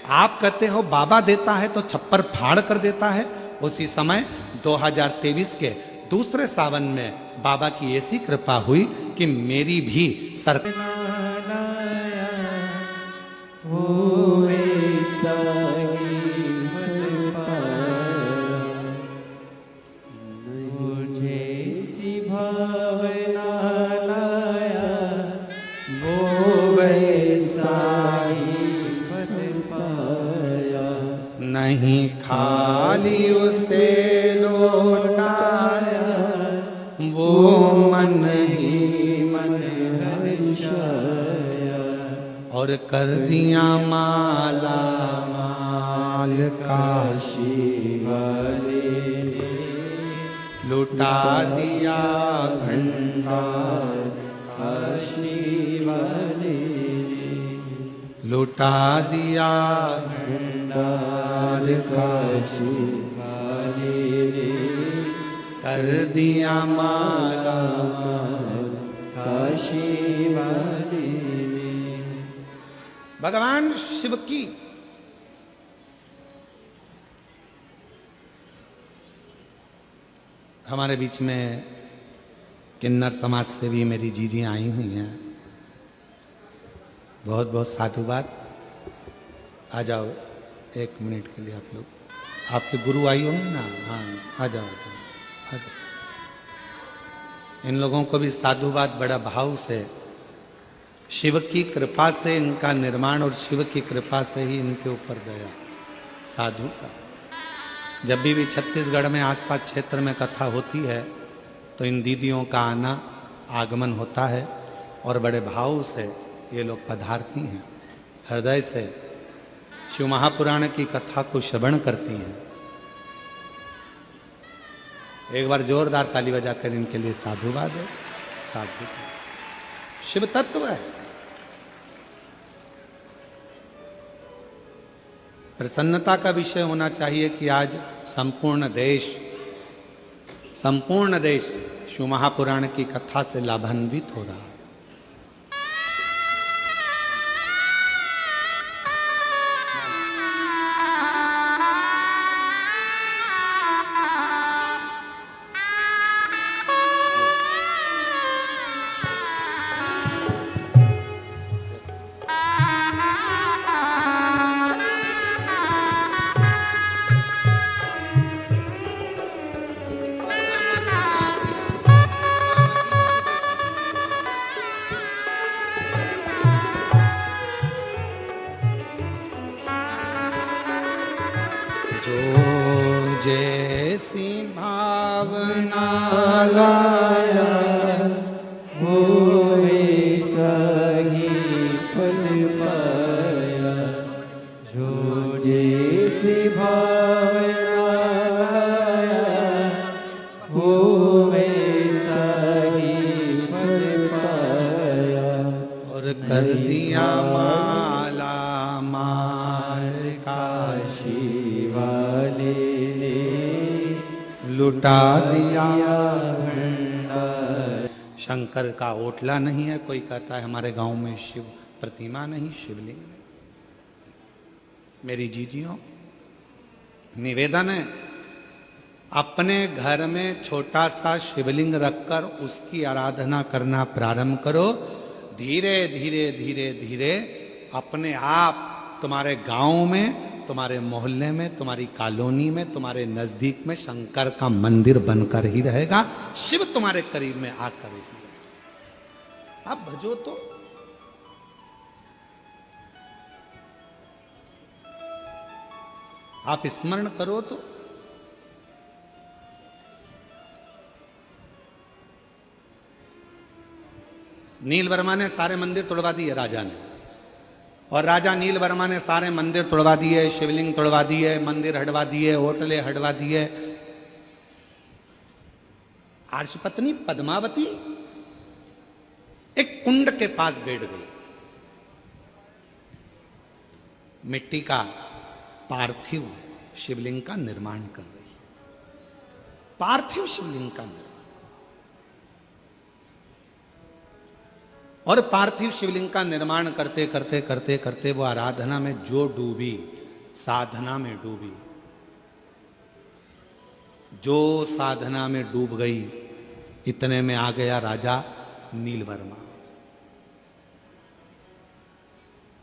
आप कहते हो बाबा देता है तो छप्पर फाड़ कर देता है। उसी समय 2023 के दूसरे सावन में बाबा की ऐसी कृपा हुई कि मेरी भी सरकार नहीं खाली उसे लौटाया, वो मन ही मन हर्षाया और कर दिया माला माल काशी वाले ने, लुटा दिया भंडार काशी वाले ने, लुटा दिया भंडार काशी वाले ने, कर दिया माला माल काशी वाले ने। भगवान शिव की हमारे बीच में किन्नर समाज से भी मेरी जीजियाँ आई हुई हैं। बहुत बहुत साधुवाद। आ जाओ 1 मिनट के लिए आप लोग। आपके गुरु आई होंगे ना? हाँ, आ जाओ आ जाओ। इन लोगों को भी साधुवाद। बड़ा भाव से शिव की कृपा से इनका निर्माण और शिव की कृपा से ही इनके ऊपर गया साधु का। जब भी छत्तीसगढ़ में आसपास क्षेत्र में कथा होती है तो इन दीदियों का आना आगमन होता है और बड़े भाव से ये लोग पधारती हैं, हृदय से शिव महापुराण की कथा को श्रवण करती हैं। एक बार जोरदार ताली बजाकर इनके लिए साधुवाद है। साधु शिव तत्व है। प्रसन्नता का विषय होना चाहिए कि आज संपूर्ण देश शिव महापुराण की कथा से लाभान्वित हो रहा है। जैसी भावना लाया होए सही फल पाया। जो जैसी भावना लाया होए सही फल पाया। और कर दिया माला माल का काशी वाले ने लुटा दिया। भंडार। शंकर का ओटला नहीं है, कोई कहता है हमारे गांव में शिव प्रतिमा नहीं, शिवलिंग नहीं। मेरी जीजियों, निवेदन है, अपने घर में छोटा सा शिवलिंग रखकर उसकी आराधना करना प्रारंभ करो। धीरे धीरे धीरे धीरे अपने आप तुम्हारे गांव में, तुम्हारे मोहल्ले में, तुम्हारी कॉलोनी में, तुम्हारे नजदीक में शंकर का मंदिर बनकर ही रहेगा। शिव तुम्हारे करीब में आकर ही रहेगा। आप भजो तो, आप स्मरण करो तो। नील वर्मा ने सारे मंदिर तोड़वा दिए राजा ने, और राजा नील वर्मा ने सारे मंदिर तोड़वा दिए, शिवलिंग तोड़वा दिए, मंदिर हटवा दिए, होटलें हटवा दिए। आर्षपत्नी पद्मावती एक कुंड के पास बैठ गई, मिट्टी का पार्थिव शिवलिंग का निर्माण कर रही। पार्थिव शिवलिंग का निर्माण, और पार्थिव शिवलिंग का निर्माण करते करते करते करते वो आराधना में जो डूबी, साधना में डूबी, जो साधना में डूब गई, इतने में आ गया राजा नीलवर्मा।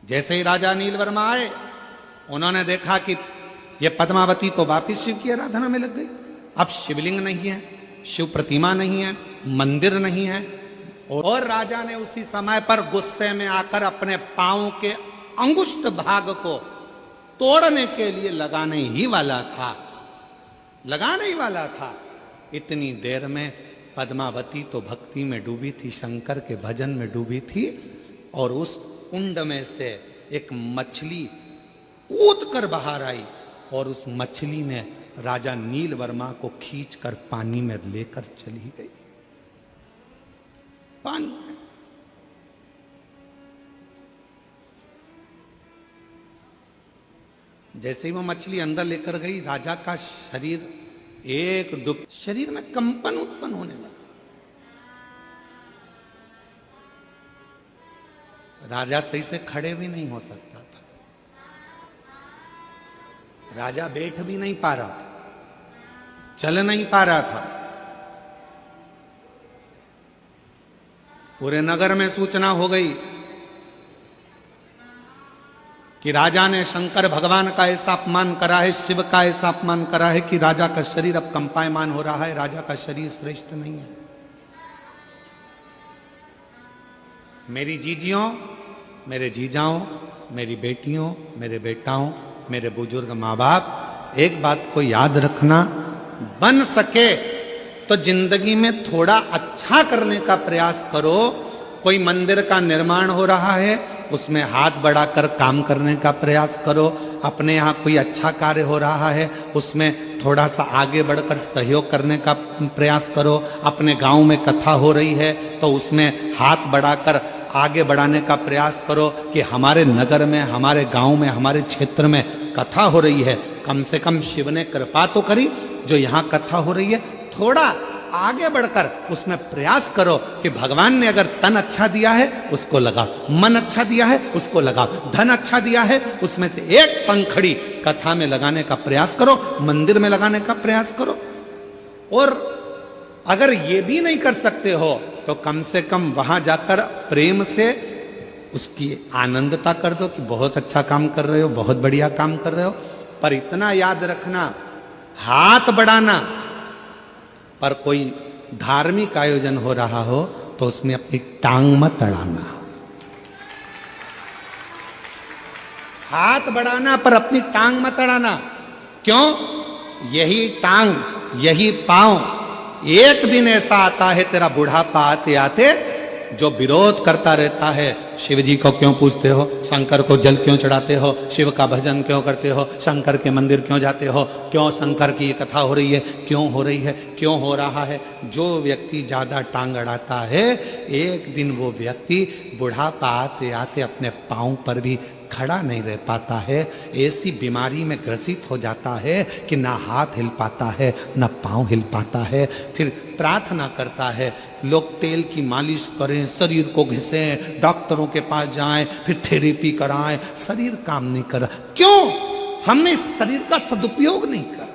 जैसे ही राजा नीलवर्मा आए, उन्होंने देखा कि ये पद्मावती तो वापिस शिव की आराधना में लग गई। अब शिवलिंग नहीं है, शिव प्रतिमा नहीं है, मंदिर नहीं है। और राजा ने उसी समय पर गुस्से में आकर अपने पांव के अंगुष्ठ भाग को तोड़ने के लिए लगाने ही वाला था। इतनी देर में पद्मावती तो भक्ति में डूबी थी, शंकर के भजन में डूबी थी, और उस कुंड में से एक मछली कूद कर बाहर आई, और उस मछली ने राजा नीलवर्मा को खींचकर पानी में लेकर चली गई। पानी में। जैसे ही वो मछली अंदर लेकर गई, राजा का शरीर एक डुब, शरीर में कंपन उत्पन्न होने लगा। राजा सही से खड़े भी नहीं हो सकता था, राजा बैठ भी नहीं पा रहा था, चल नहीं पा रहा था। पूरे नगर में सूचना हो गई कि राजा ने शंकर भगवान का ऐसा अपमान करा है, शिव का ऐसा अपमान करा है कि राजा का शरीर अब कंपायमान हो रहा है, राजा का शरीर श्रेष्ठ नहीं है। मेरी जीजियों, मेरे जीजाओं, मेरी बेटियों, मेरे बेटाओं, मेरे बुजुर्ग माँ बाप, एक बात को याद रखना, बन सके तो जिंदगी में थोड़ा अच्छा करने का प्रयास करो। कोई मंदिर का निर्माण हो रहा है, उसमें हाथ बढ़ाकर काम करने का प्रयास करो। अपने यहाँ कोई अच्छा कार्य हो रहा है, उसमें थोड़ा सा आगे बढ़कर सहयोग करने का प्रयास करो। अपने गांव में कथा हो रही है तो उसमें हाथ बढ़ाकर आगे बढ़ाने का प्रयास करो कि हमारे नगर में, हमारे गांव में, हमारे क्षेत्र में कथा हो रही है, कम से कम शिव ने कृपा तो करी, जो यहाँ कथा हो रही है थोड़ा आगे बढ़कर उसमें प्रयास करो कि भगवान ने अगर तन अच्छा दिया है उसको लगाओ, मन अच्छा दिया है उसको लगाओ, धन अच्छा दिया है उसमें से एक पंखड़ी कथा में लगाने का प्रयास करो, मंदिर में लगाने का प्रयास करो। और अगर ये भी नहीं कर सकते हो तो कम से कम वहां जाकर प्रेम से उसकी आनंदता कर दो कि बहुत अच्छा काम कर रहे हो, बहुत बढ़िया काम कर रहे हो। पर इतना याद रखना, हाथ बढ़ाना, पर कोई धार्मिक आयोजन हो रहा हो तो उसमें अपनी टांग मत अड़ाना। हाथ बढ़ाना पर अपनी टांग मत अड़ाना। क्यों? यही टांग, यही पांव, एक दिन ऐसा आता है तेरा बुढ़ापा आते आते जो विरोध करता रहता है। शिव जी को क्यों पूजते हो, शंकर को जल क्यों चढ़ाते हो, शिव का भजन क्यों करते हो, शंकर के मंदिर क्यों जाते हो, क्यों शंकर की ये कथा हो रही है, क्यों हो रही है, क्यों हो रहा है। जो व्यक्ति ज्यादा टांग अड़ाता है, एक दिन वो व्यक्ति बुढ़ापा आते आते अपने पांव पर भी खड़ा नहीं रह पाता है। ऐसी बीमारी में ग्रसित हो जाता है कि ना हाथ हिल पाता है, ना पांव हिल पाता है। फिर प्रार्थना करता है, लोग तेल की मालिश करें, शरीर को घिसें, डॉक्टरों के पास जाएं, फिर थेरेपी कराएं, शरीर काम नहीं कर रहा। क्यों? हमने इस शरीर का सदुपयोग नहीं करा।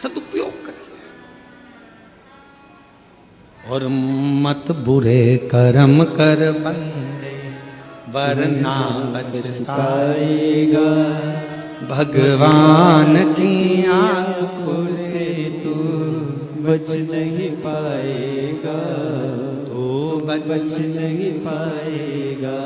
सदुपयोग करें। और मत बुरे कर्म कर बंदे, वरना पछताएगा। भगवान की आंखों से तू बच नहीं पाएगा, तो बच नहीं पाएगा।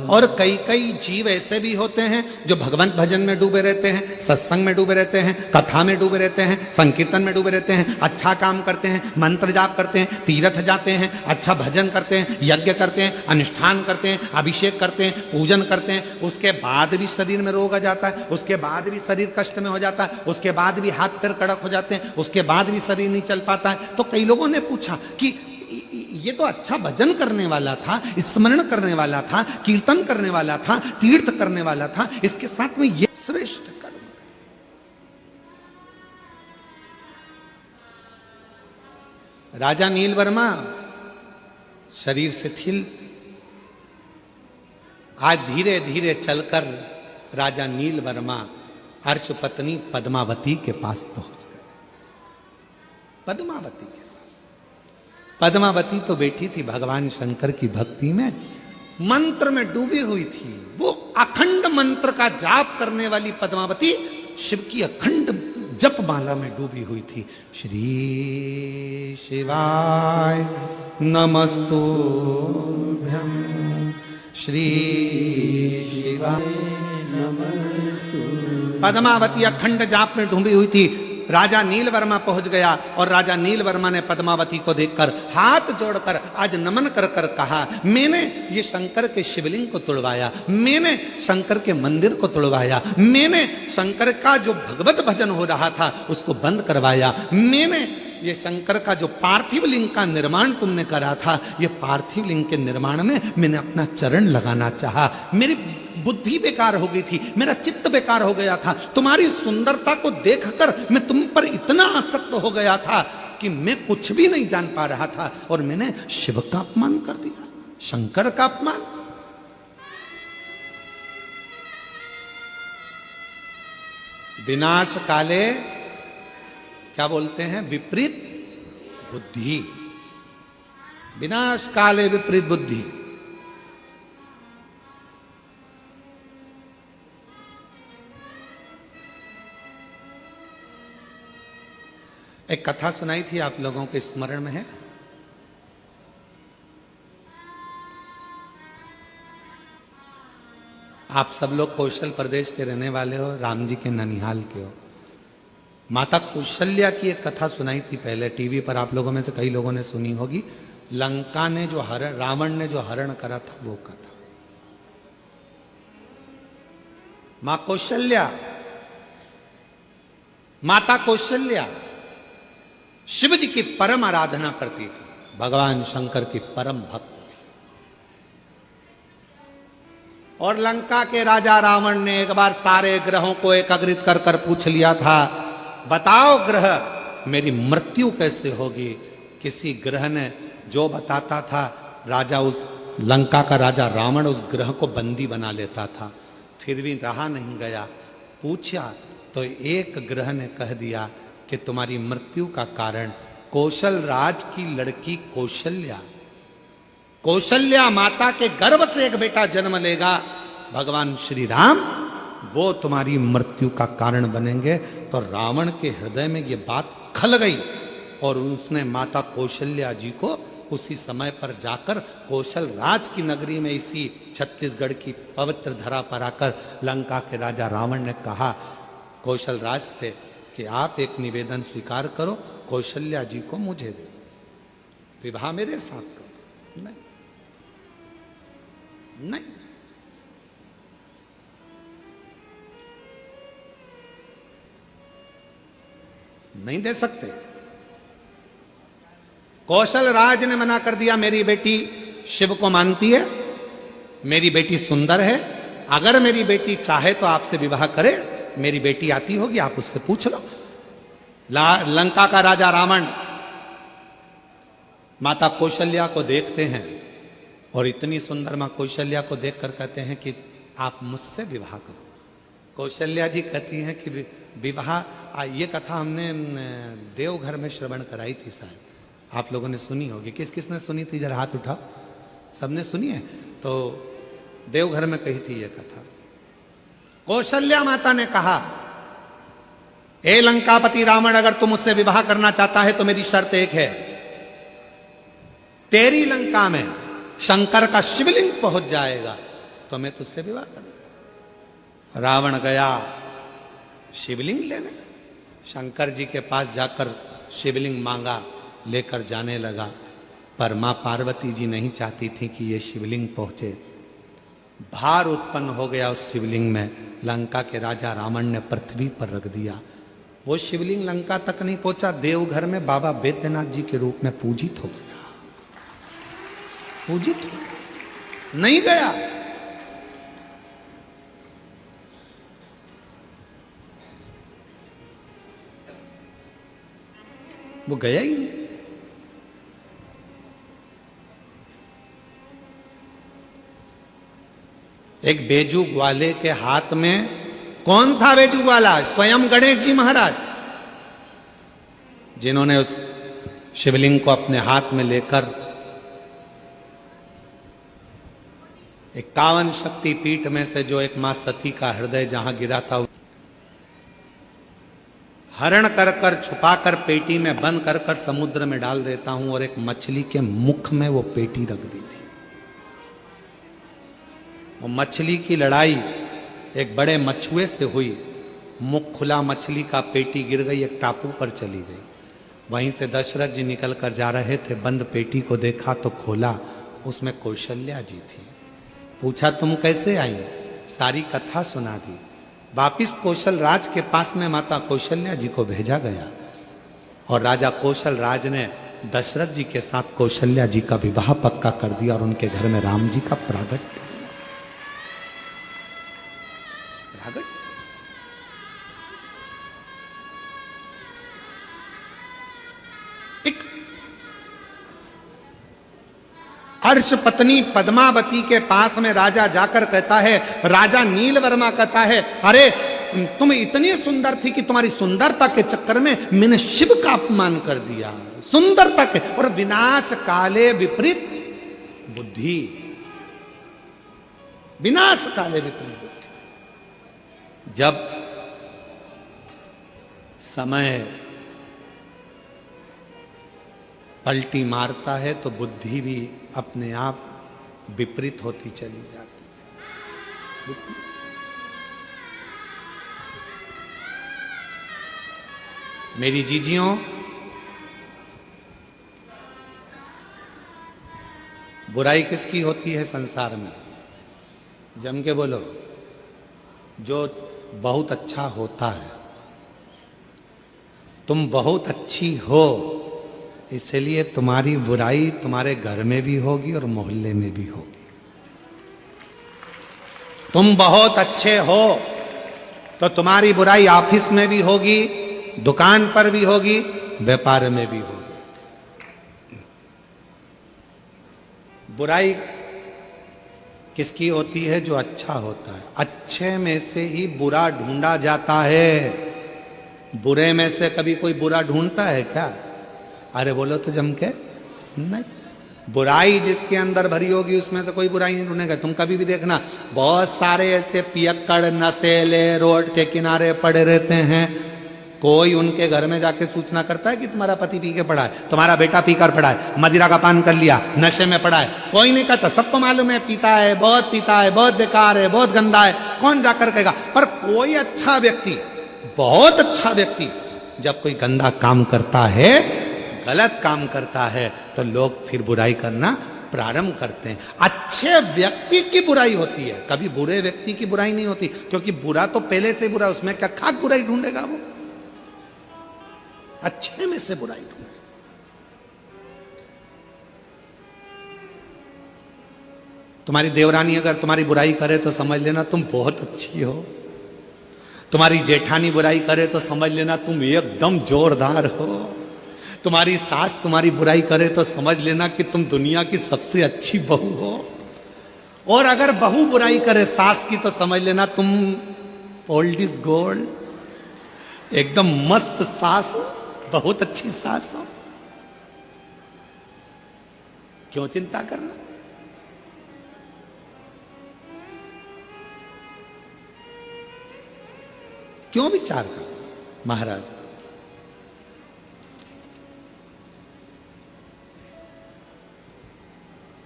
और कई कई जीव ऐसे भी होते हैं जो भगवंत भजन में डूबे रहते हैं, सत्संग में डूबे रहते हैं, कथा में डूबे रहते हैं, संकीर्तन में डूबे रहते हैं, अच्छा काम करते हैं, मंत्र जाप करते हैं, तीर्थ जाते हैं, अच्छा भजन करते हैं, यज्ञ करते हैं, अनुष्ठान करते हैं, अभिषेक करते हैं, पूजन करते हैं। उसके बाद भी शरीर में रोग आ जाता है, उसके बाद भी शरीर कष्ट में हो जाता है, उसके बाद भी हाथ पैर कड़क हो जाते हैं, उसके बाद भी शरीर नहीं चल पाता है। तो कई लोगों ने पूछा कि ये तो अच्छा भजन करने वाला था, स्मरण करने वाला था, कीर्तन करने वाला था, तीर्थ करने वाला था, इसके साथ में ये श्रेष्ठ कर्म। राजा नीलवर्मा शरीर शिथिल, आज धीरे धीरे चलकर राजा नीलवर्मा अर्श पत्नी पद्मावती के पास पहुंच गए। पद्मावती के पद्मावती तो बैठी थी भगवान शंकर की भक्ति में, मंत्र में डूबी हुई थी। वो अखंड मंत्र का जाप करने वाली पद्मावती शिव की अखंड जप माला में डूबी हुई थी। श्री शिवाय नमस्तुभ्यं, श्री शिवाय नमस्तुभ्यं। पद्मावती अखंड जाप में डूबी हुई थी। राजा नीलवर्मा पहुंच गया और राजा नीलवर्मा ने पद्मावती को देखकर हाथ जोड़कर आज नमन कर कर कहा, मैंने ये शंकर के शिवलिंग को तोड़वाया, मैंने शंकर के मंदिर को तोड़वाया, मैंने शंकर का जो भगवत भजन हो रहा था उसको बंद करवाया, मैंने ये शंकर का जो पार्थिव लिंग का निर्माण तुमने करा था, ये पार्थिव लिंग के निर्माण में मैंने अपना चरण लगाना चाहा। मेरी बुद्धि बेकार हो गई थी, मेरा चित्त बेकार हो गया था, तुम्हारी सुंदरता को देखकर मैं तुम पर इतना आसक्त हो गया था कि मैं कुछ भी नहीं जान पा रहा था और मैंने शिव का अपमान कर दिया, शंकर का अपमान। विनाश काले क्या बोलते हैं? विपरीत बुद्धि। विनाश काले विपरीत बुद्धि। एक कथा सुनाई थी, आप लोगों के स्मरण में है? आप सब लोग कौशल प्रदेश के रहने वाले हो, राम जी के ननिहाल के हो। माता कौशल्या की एक कथा सुनाई थी पहले टीवी पर, आप लोगों में से कई लोगों ने सुनी होगी। लंका ने जो हरण, रावण ने जो हरण करा था वो कथा। मां कौशल्या, माता कौशल्या शिव जी की परम आराधना करती थी, भगवान शंकर की परम भक्त थी। और लंका के राजा रावण ने एक बार सारे ग्रहों को एकाग्रित कर कर पूछ लिया था, बताओ ग्रह मेरी मृत्यु कैसे होगी। किसी ग्रह ने जो बताता था, राजा उस लंका का राजा रावण उस ग्रह को बंदी बना लेता था। फिर भी रहा नहीं गया, पूछा तो एक ग्रह ने कह दिया कि तुम्हारी मृत्यु का कारण कौशल राज की लड़की कौशल्या, कौशल्या माता के गर्भ से एक बेटा जन्म लेगा, भगवान श्री राम, वो तुम्हारी मृत्यु का कारण बनेंगे। तो रावण के हृदय में ये बात खल गई और उसने माता कौशल्या जी को उसी समय पर जाकर कौशल राज की नगरी में इसी छत्तीसगढ़ की पवित्र धरा पर आकर लंका के राजा रावण ने कहा कौशल राज से कि आप एक निवेदन स्वीकार करो, कौशल्या जी को मुझे दे, विवाह मेरे साथ करो। नहीं, नहीं, नहीं दे सकते। कौशल राज ने मना कर दिया, मेरी बेटी शिव को मानती है, मेरी बेटी सुंदर है, अगर मेरी बेटी चाहे तो आपसे विवाह करे, मेरी बेटी आती होगी, आप उससे पूछ लो। लंका का राजा रावण माता कौशल्या को देखते हैं और इतनी सुंदर मां कौशल्या को देखकर कहते हैं कि आप मुझसे विवाह करो। कौशल्या जी कहती हैं कि विवाह, ये कथा हमने देवघर में श्रवण कराई थी, शायद आप लोगों ने सुनी होगी। किस किसने सुनी थी, जरा हाथ उठाओ। सबने सुनी है? तो देवघर में कही थी ये कथा। कौशल्या माता ने कहा, ए लंकापति रावण, अगर तुम मुझसे विवाह करना चाहता है तो मेरी शर्त एक है, तेरी लंका में शंकर का शिवलिंग पहुंच जाएगा तो मैं तुझसे विवाह करूंगा। रावण गया शिवलिंग लेने, शंकर जी के पास जाकर शिवलिंग मांगा, लेकर जाने लगा, पर मां पार्वती जी नहीं चाहती थी कि ये शिवलिंग पहुंचे। भार उत्पन्न हो गया उस शिवलिंग में, लंका के राजा रावण ने पृथ्वी पर रख दिया। वो शिवलिंग लंका तक नहीं पहुंचा, देवघर में बाबा बैद्यनाथ जी के रूप में पूजित हो गया, पूजित हो नहीं गया। वो गया ही नहीं। एक बेजू ग्वाले के हाथ में, कौन था बेजू ग्वाला? स्वयं गणेश जी महाराज, जिन्होंने उस शिवलिंग को अपने हाथ में लेकर 51 शक्ति पीठ में से जो एक मां सती का हृदय जहां गिरा था, हरण कर कर छुपा कर पेटी में बंद कर कर समुद्र में डाल देता हूं, और एक मछली के मुख में वो पेटी रख दी थी। वो मछली की लड़ाई एक बड़े मछुए से हुई, मुख खुला मछली का, पेटी गिर गई, एक टापू पर चली गई। वहीं से दशरथ जी निकल कर जा रहे थे, बंद पेटी को देखा तो खोला, उसमें कौशल्या जी थी। पूछा तुम कैसे आई? सारी कथा सुना दी। वापिस कौशल राज के पास में माता कौशल्या जी को भेजा गया, और राजा कौशल राज ने दशरथ जी के साथ कौशल्या जी का विवाह पक्का कर दिया, और उनके घर में राम जी का प्रागट्य। एक अर्श पत्नी पद्मावती के पास में राजा जाकर कहता है, राजा नीलवर्मा कहता है, अरे तुम इतनी सुंदर थी कि तुम्हारी सुंदरता के चक्कर में मैंने शिव का अपमान कर दिया। सुंदरता के, और विनाश काले विपरीत बुद्धि, विनाश काले विपरीत बुद्धि। जब समय पलटी मारता है तो बुद्धि भी अपने आप विपरीत होती चली जाती है। मेरी जीजियों, बुराई किसकी होती है संसार में? जम के बोलो। जो बहुत अच्छा होता है। तुम बहुत अच्छी हो, इसलिए तुम्हारी बुराई तुम्हारे घर में भी होगी और मोहल्ले में भी होगी। तुम बहुत अच्छे हो तो तुम्हारी बुराई ऑफिस में भी होगी, दुकान पर भी होगी, व्यापार में भी होगी। बुराई किसकी होती है? जो अच्छा होता है। अच्छे में से ही बुरा ढूंढा जाता है। बुरे में से कभी कोई बुरा ढूंढता है क्या? अरे बोलो तो जम के नहीं। बुराई जिसके अंदर भरी होगी उसमें से कोई बुराई नहीं ढूंढेगा। तुम कभी भी देखना, बहुत सारे ऐसे पियक्कड़ नशेले रोड के किनारे पड़े रहते हैं, कोई उनके घर में जाके सूचना करता है कि तुम्हारा पति पी के पड़ा है, तुम्हारा बेटा पीकर पड़ा है, मदिरा का पान कर लिया, नशे में पड़ा है? कोई नहीं कहता। सबको मालूम है पीता है, बहुत बेकार है, बहुत गंदा है, कौन जाकर कहेगा? पर कोई अच्छा व्यक्ति, बहुत अच्छा व्यक्ति जब कोई गंदा काम करता है, गलत काम करता है, तो लोग फिर बुराई करना प्रारंभ करते हैं। अच्छे व्यक्ति की बुराई होती है, कभी बुरे व्यक्ति की बुराई नहीं होती, क्योंकि बुरा तो पहले से बुरा, उसमें क्या खाक बुराई ढूंढेगा वो? अच्छे में से बुराई ढूंढेगा। तुम्हारी देवरानी अगर तुम्हारी बुराई करे तो समझ लेना तुम बहुत अच्छी हो। तुम्हारी जेठानी बुराई करे तो समझ लेना तुम एकदम जोरदार हो। तुम्हारी सास तुम्हारी बुराई करे तो समझ लेना कि तुम दुनिया की सबसे अच्छी बहू हो। और अगर बहू बुराई करे सास की तो समझ लेना तुम ओल्ड इज गोल्ड, एकदम मस्त सास हो, बहुत अच्छी सास हो। क्यों चिंता करना? क्यों विचार करना? महाराज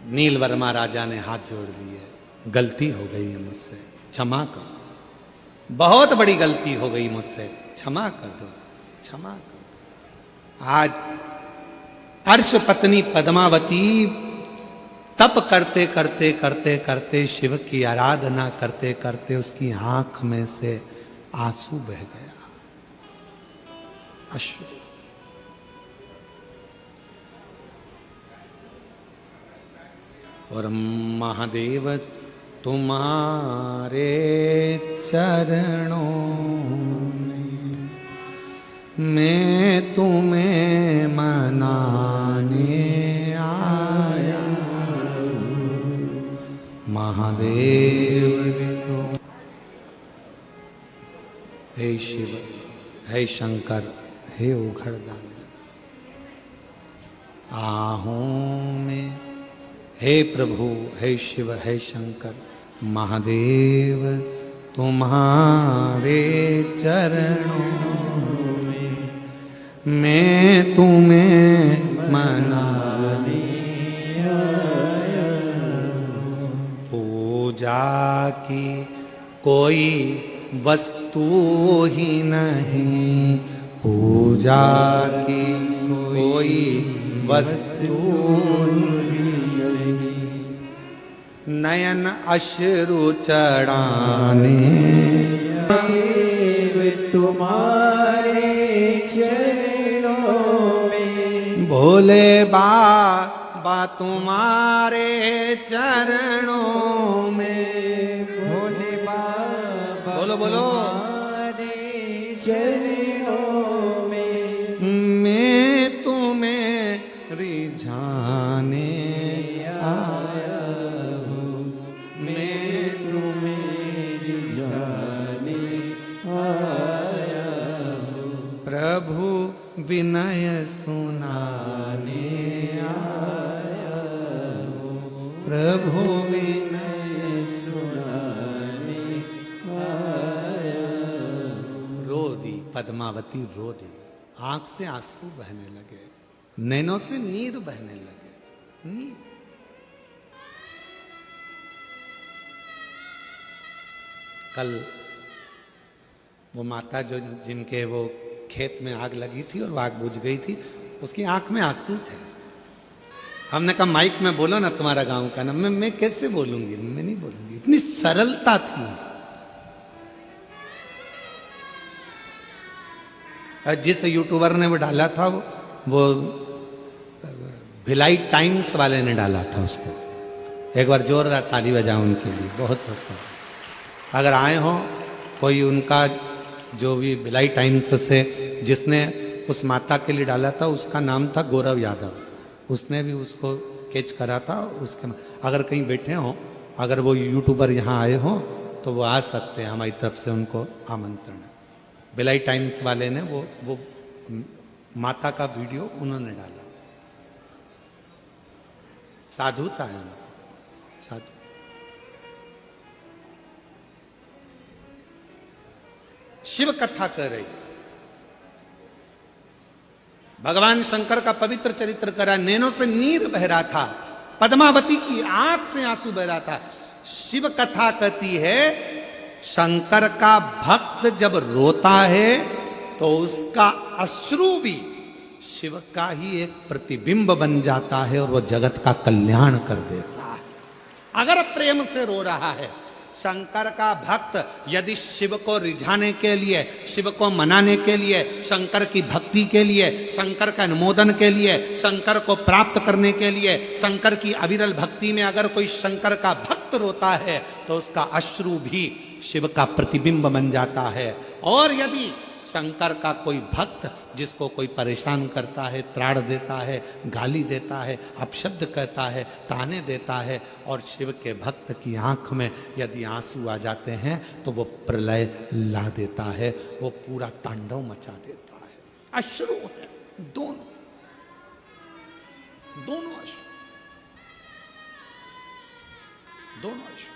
नील वर्मा राजा ने हाथ जोड़ लिए, गलती हो गई है मुझसे, क्षमा करो, बहुत बड़ी गलती हो गई मुझसे, क्षमा कर दो, क्षमा कर दो। आज अर्श पत्नी पद्मावती तप करते करते करते करते, शिव की आराधना करते करते उसकी आंख में से आंसू बह गया, अश्रु। और महादेव तुम्हारे चरणों में मैं तुम्हें मनाने आया महादेव। हे शिव, हे शंकर, हे उघड़दान, आहूं में, हे प्रभु, हे शिव, हे शंकर, महादेव तुम्हारे चरणों में मैं तुम्हें मनाने आया। पूजा की कोई वस्तु ही नहीं, पूजा की कोई वस्तु ही नहीं, नयन अश्रु चढ़ाने तुम्हारे चरणों में, भोले बाबा तुम्हारे चरणों में, भोले बाबा बोलो बोलो, तुम्हारे चरणों में मैं तुम्हें रिझाने आया हूँ, मैं तुम्हें जाने आया हूँ, प्रभु विनय सुनाने आया हूँ, प्रभु विनय सुनाने आया हूँ। रो दी पद्मावती, रो दी, आंख से आंसू बहने लगे, नैनों से नीर बहने लगे, नीर। कल वो माता जो जिनके वो खेत में आग लगी थी और वो आग बुझ गई थी, उसकी आंख में आंसू थे। हमने कहा माइक में बोलो ना तुम्हारा गांव का नाम। मैं कैसे बोलूंगी, मैं नहीं बोलूंगी, इतनी सरलता थी। जिस यूट्यूबर ने वो डाला था, वो भिलाई टाइम्स वाले ने डाला था उसको। एक बार जोरदार ताली बजाओ उनके लिए, बहुत पसंद। अगर आए हो कोई उनका जो भी भिलाई टाइम्स से जिसने उस माता के लिए डाला था, उसका नाम था गौरव यादव। उसने भी उसको कैच करा था। उसके अगर कहीं बैठे हो, अगर वो यूट्यूबर यहाँ आए हो तो वो आ सकते हैं, हमारी तरफ से उनको आमंत्रण है। भिलाई टाइम्स वाले ने वो माता का वीडियो उन्होंने डाला। साधुता है उनको, साधु। शिव कथा कर रही, भगवान शंकर का पवित्र चरित्र करा, नैनों से नीर बह रहा था, पद्मावती की आंख से आंसू बह रहा था। शिव कथा कहती है शंकर का भक्त जब रोता है तो उसका अश्रु भी शिव का ही एक प्रतिबिंब बन जाता है और वह जगत का कल्याण कर देता है। अगर प्रेम से रो रहा है, शंकर का भक्त यदि शिव को रिझाने के लिए, शिव को मनाने के लिए, शंकर की भक्ति के लिए, शंकर का अनुमोदन के लिए, शंकर को प्राप्त करने के लिए, शंकर की अविरल भक्ति में अगर कोई शंकर का भक्त रोता है तो उसका अश्रु भी शिव का प्रतिबिंब बन जाता है। और यदि शंकर का कोई भक्त जिसको कोई परेशान करता है, त्राड़ देता है, गाली देता है, अपशब्द कहता है, ताने देता है, और शिव के भक्त की आंख में यदि आंसू आ जाते हैं तो वो प्रलय ला देता है, वो पूरा तांडव मचा देता है। अश्रु है, दोनों अश्रु, दोनों अश्रु।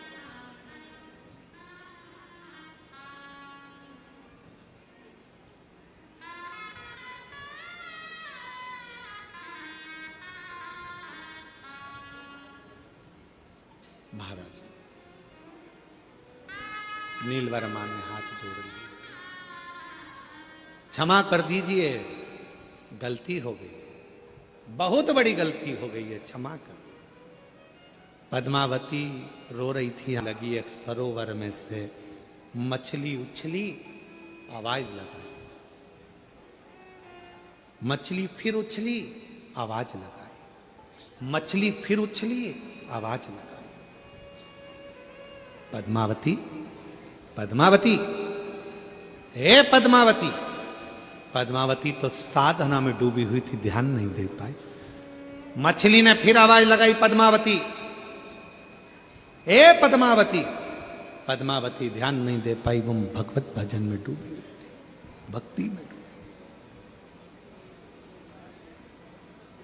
महाराज नीलवर्मा ने हाथ जोड़ लिए, क्षमा कर दीजिए, गलती हो गई, बहुत बड़ी गलती हो गई है, क्षमा कर। पद्मावती रो रही थी, लगी एक सरोवर में से मछली उछली, आवाज लगाई, मछली फिर उछली, आवाज लगाई, मछली फिर उछली, आवाज लगाई। पद्मावती, पद्मावती, हे पद्मावती। पद्मावती तो साधना में डूबी हुई थी, ध्यान नहीं दे पाई। मछली ने फिर आवाज लगाई, पद्मावती, हे पद्मावती। पद्मावती ध्यान नहीं दे पाई, वो भगवत भजन में डूबी हुई थी, भक्ति में डूबी।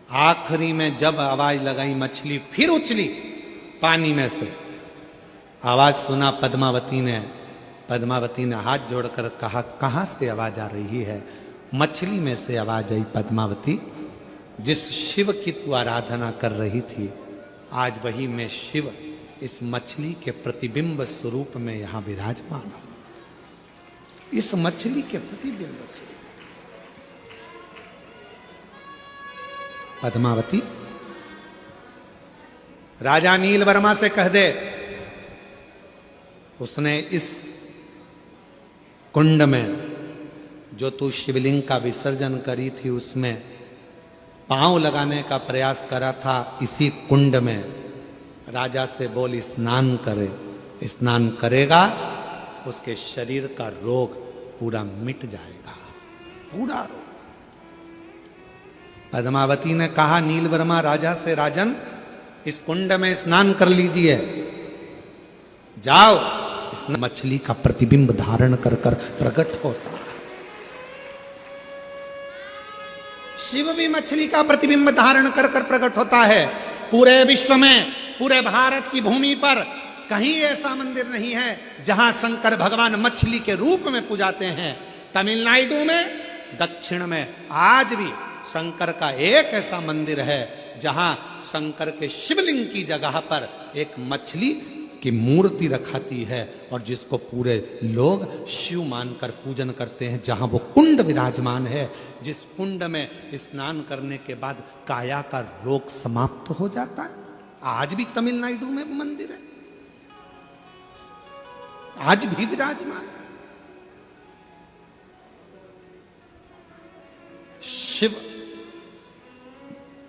आखिरी में जब आवाज लगाई, मछली फिर उछली पानी में से, आवाज सुना पद्मावती ने। पद्मावती ने हाथ जोड़कर कहा, कहां से आवाज आ रही है? मछली में से आवाज आई, पद्मावती, जिस शिव की तू आराधना कर रही थी, आज वही मैं शिव इस मछली के प्रतिबिंब स्वरूप में यहां विराजमान हूं। इस मछली के प्रतिबिंब स्वरूप। पद्मावती, राजा नीलवर्मा से कह दे, उसने इस कुंड में जो तू शिवलिंग का विसर्जन करी थी उसमें पांव लगाने का प्रयास करा था, इसी कुंड में राजा से बोल स्नान करे। स्नान करेगा, उसके शरीर का रोग पूरा मिट जाएगा, पूरा रोग। पद्मावती ने कहा नीलवर्मा राजा से, राजन इस कुंड में स्नान कर लीजिए, जाओ। इसने मछली का प्रतिबिंब धारण कर कर प्रकट होता है। शिव भी मछली का प्रतिबिंब धारण कर कर प्रकट होता है। पूरे विश्व में, पूरे भारत की भूमि पर कहीं ऐसा मंदिर नहीं है जहां शंकर भगवान मछली के रूप में पूजाते हैं। तमिलनाडु में, दक्षिण में आज भी शंकर का एक ऐसा मंदिर है जहां शंकर के शिवलिंग की जगह पर एक मछली की मूर्ति रखाती है और जिसको पूरे लोग शिव मानकर पूजन करते हैं। जहां वो कुंड विराजमान है, जिस कुंड में स्नान करने के बाद काया का रोग समाप्त हो जाता है। आज भी तमिलनाडु में मंदिर है, आज भी विराजमान। शिव,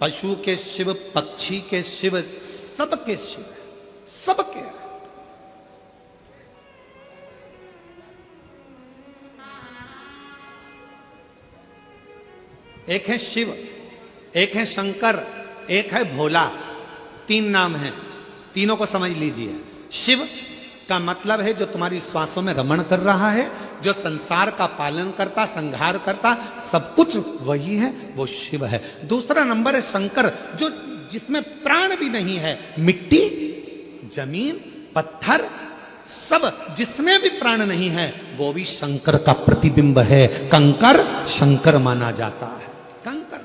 पशु के शिव, पक्षी के शिव, सबके शिव, सबके। एक है शिव, एक है शंकर, एक है भोला। तीन नाम हैं, तीनों को समझ लीजिए। शिव का मतलब है जो तुम्हारी श्वासों में रमण कर रहा है, जो संसार का पालन करता, संहार करता, सब कुछ वही है, वो शिव है। दूसरा नंबर है शंकर, जो जिसमें प्राण भी नहीं है। मिट्टी, जमीन, पत्थर, सब जिसमें भी प्राण नहीं है वो भी शंकर का प्रतिबिंब है। कंकर शंकर माना जाता है, कंकर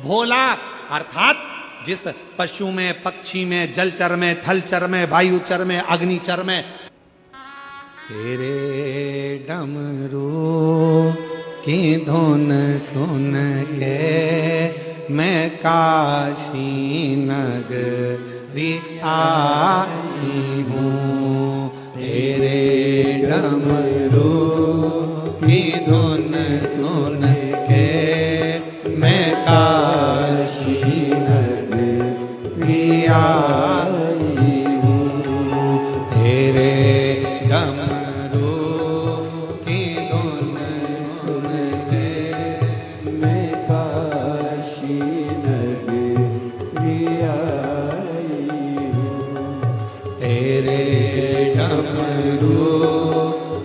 भोला अर्थात जिस पशु में, पक्षी में, जलचर में, थलचर में, वायुचर में, अग्निचर में तेरे डमरू की धुन सुन के मैं काशी नगरी आई हूँ। तेरे डमरू की धुन सुन के मैं काशी नगरी आई हूँ। तेरे डमरू की धुन सुन के मैं काशी नगरी आई हूँ। तेरे डमरू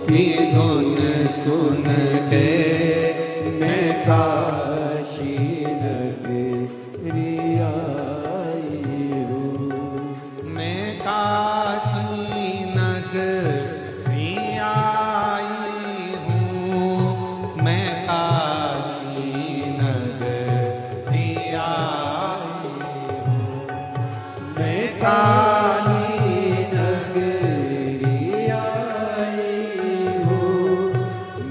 की धुन सुन के मैं काशी नगरी आई हूँ। मैं काशी नगरी आई हूँ। मैं काशी नगरी आई हूँ। मैं काशी नगरी आई हूँ।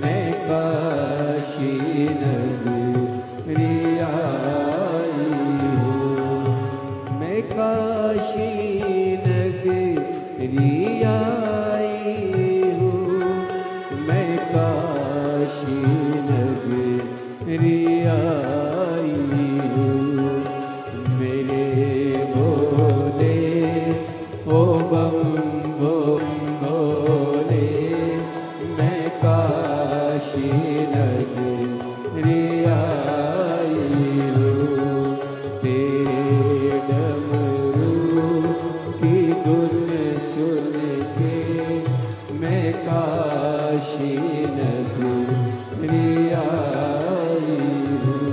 मैं काशी नगरी आई हूँ। मैं काशी नगरी आई हूँ। मैं काशी नगरी आई हूँ। मेरे भोले ओ बम बम भोले, मैं काशी नगरी आई हूँ। तेरे डमरू की धुन सुन के मैं काशी नगरी आई हूँ।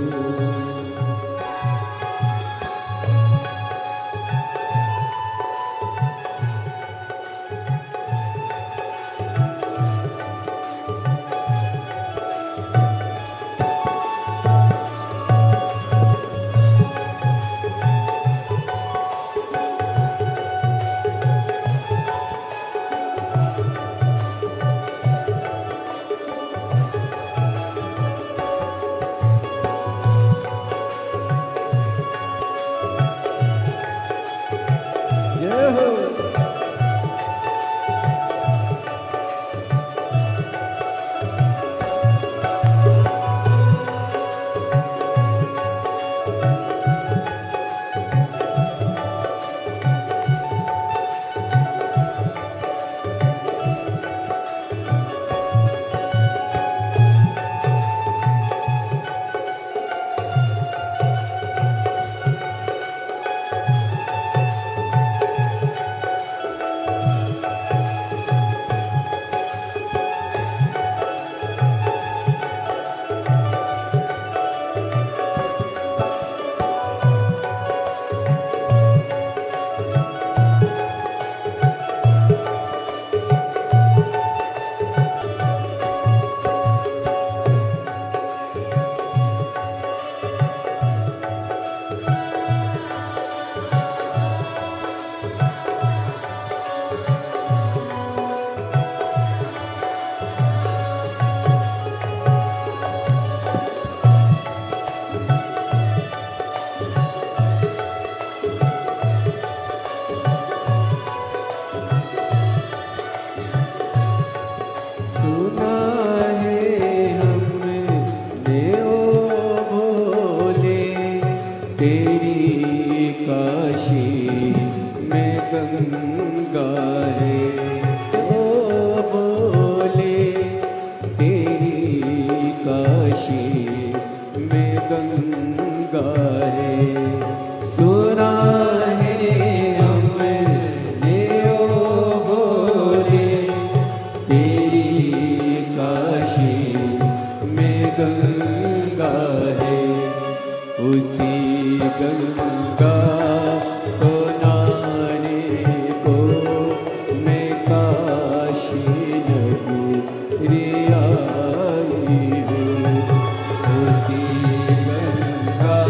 जय हो। सुना है हमने ओ भोले, तेरी काशी में गंगा है। ओ भोले, तेरी काशी में गंगा है। सुना है हमने ओ भोले, तेरी काशी में गंगा है। उसी गंगा को नाने को मैं काशी नगरी आई हूँ। उसी गंगा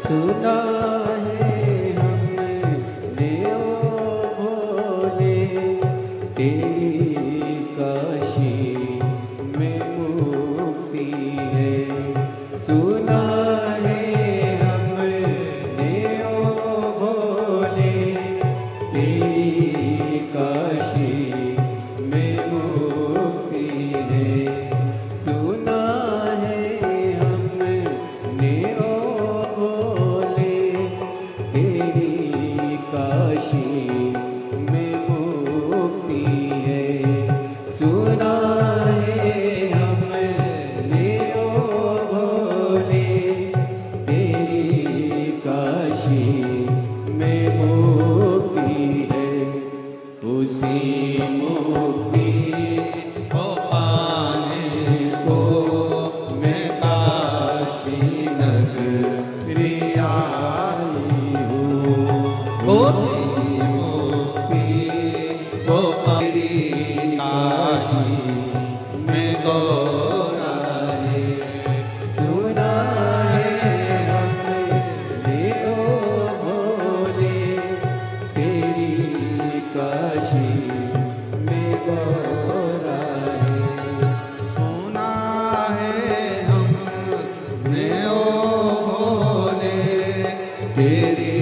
सुना है हमने ओ भोले तेरी काशी में मुक्ति है। सुना है हमने ओ भोले तेरी काशी में मुक्ति है। सुना है हमने ओ भोले तेरी काशी में मुक्ति है। सुना है हमने ओ भोले तेरी काशी में मुक्ति है। उसी मुक्ति को पाने को मैं काशी नगरी आई हूँ। उसी मुक्ति को तेरी काशी में गौरा है। सुना है हमने ओ भोले तेरी काशी में गौरा है। सुना है हमने ओ भोले तेरी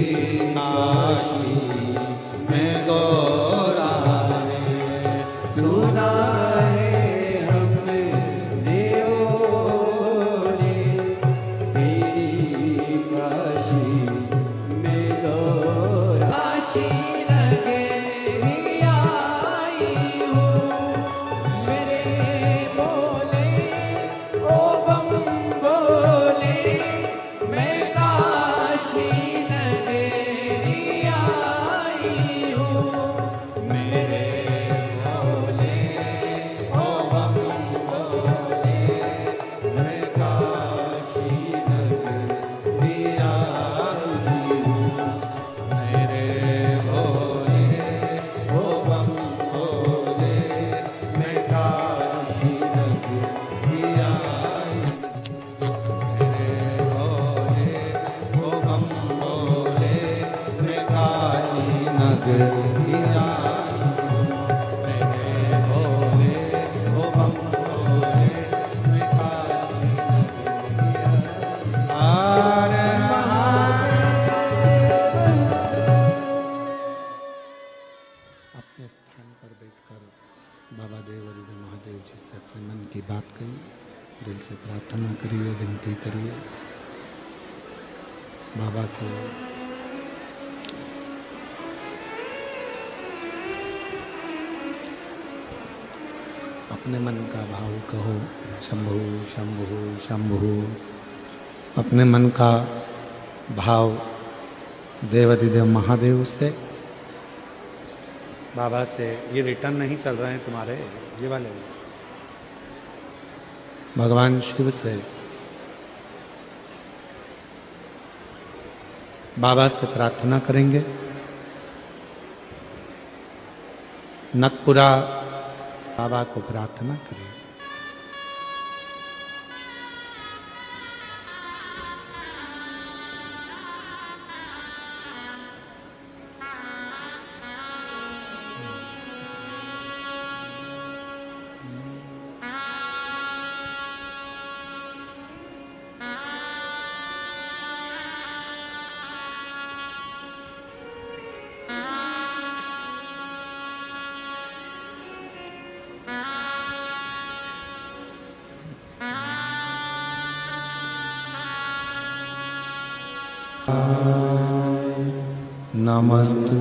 काशी में गौरा है। सुना है हमने ओ भोले तेरी काशी में गौरा। काशी नगरी आई हूँ मेरे भोले ओ बम भोले। मैं काशी नगरी आई हूँ मेरे भोले ओ बम भोले। मैं काशी नगरी आई हूँ मेरे भोले ओ बम भोले मैं काशी नगरी आई। मेरे भोले ओ बम भोले मैं काशी नगरी आई। मेरे भोले ओ बम भोले मैं काशी नगरी आई। हर अपने स्थान पर बैठकर बाबा देव और महादेव जी से अपने मन की बात कहिए, दिल से प्रार्थना करिए, विनती करिए बाबा को। अपने मन का भाव कहो, शंभु शंभु शंभु। अपने मन का भाव देवाधिदेव महादेव से, बाबा से। ये रिटर्न नहीं चल रहे हैं तुम्हारे, ये वाले भगवान शिव से, बाबा से प्रार्थना करेंगे। नकपुरा बाबा को प्रार्थना करेंगे। नमस्तु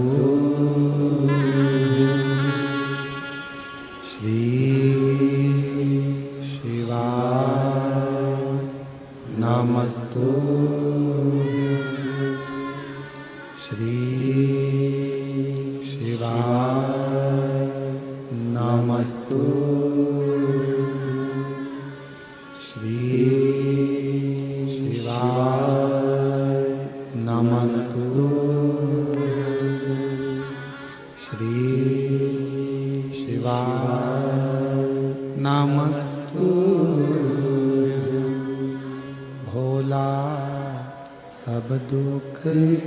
श्री शिवाय नमस्तु श्री शिवाय नमस्तु श्री शिवाय नमस्तु श्री शिवाय नमस्तु। भोला सब दुख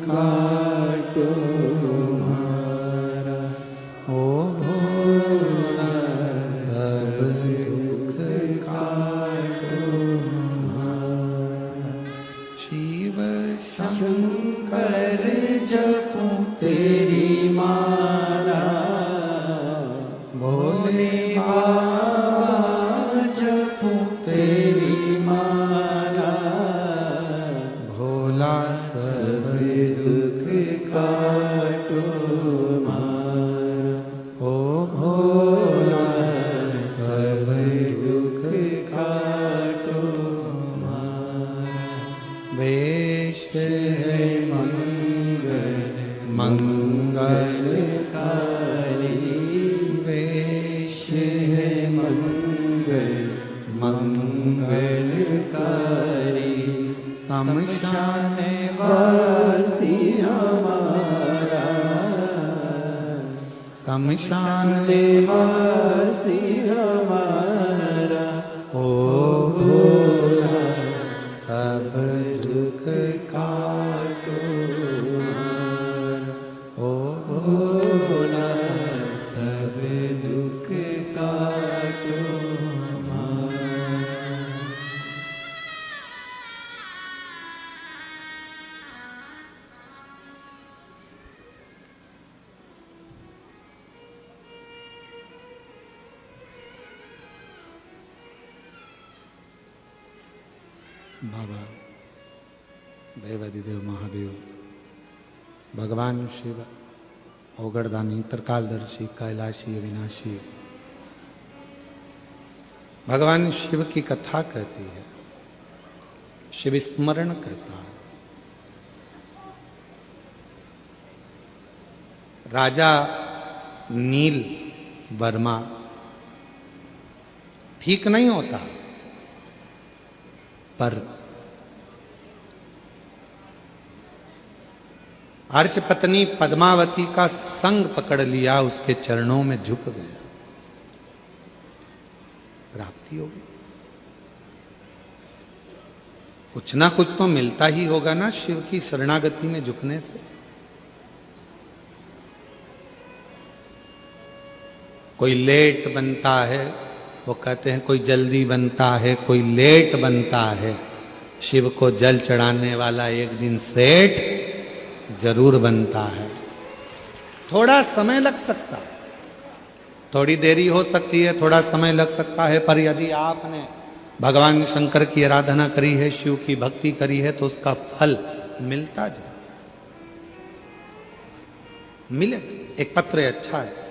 काटो हमारा, ओ भोला सब दुख काटो हमारा। शिव शंकर जपूं तेरी माला, भोले बाबा जपूं तेरी माला, भोला सब दुख काटो हमारा, ओ भोला सब दुख काटो हमारा। वेश है मंगल मंगलकारी, वेश है मंगल मंगलकारी, शमशान वासी हमारा, शमशान वासी हमारा, ओ भोला सब दुख काटो हमारा। ओ भोला सब दुख काटो हमारा। बाबा देवादिदेव महादेव, भगवान शिव, ओगरदानी, त्रिकालदर्शी, कैलाशी, अविनाशी, भगवान शिव की कथा कहती है, शिव स्मरण कहता है। राजा नील वर्मा ठीक नहीं होता, पर अर्च पत्नी पद्मावती का संग पकड़ लिया, उसके चरणों में झुक गया, प्राप्ति हो गई। कुछ ना कुछ तो मिलता ही होगा ना शिव की शरणागति में झुकने से। कोई लेट बनता है, वो कहते हैं कोई जल्दी बनता है, कोई लेट बनता है। शिव को जल चढ़ाने वाला एक दिन सेठ जरूर बनता है। थोड़ा समय लग सकता है, थोड़ी देरी हो सकती है, थोड़ा समय लग सकता है, पर यदि आपने भगवान शंकर की आराधना करी है, शिव की भक्ति करी है, तो उसका फल मिलता जाए, मिलेगा। एक पत्र अच्छा है,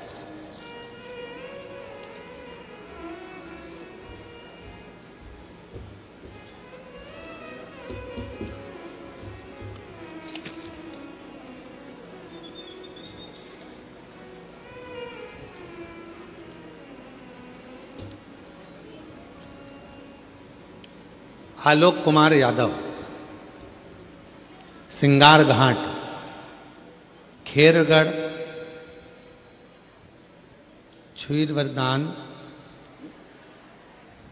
आलोक कुमार यादव, सिंगार घाट, खेरगढ़, छुईर वरदान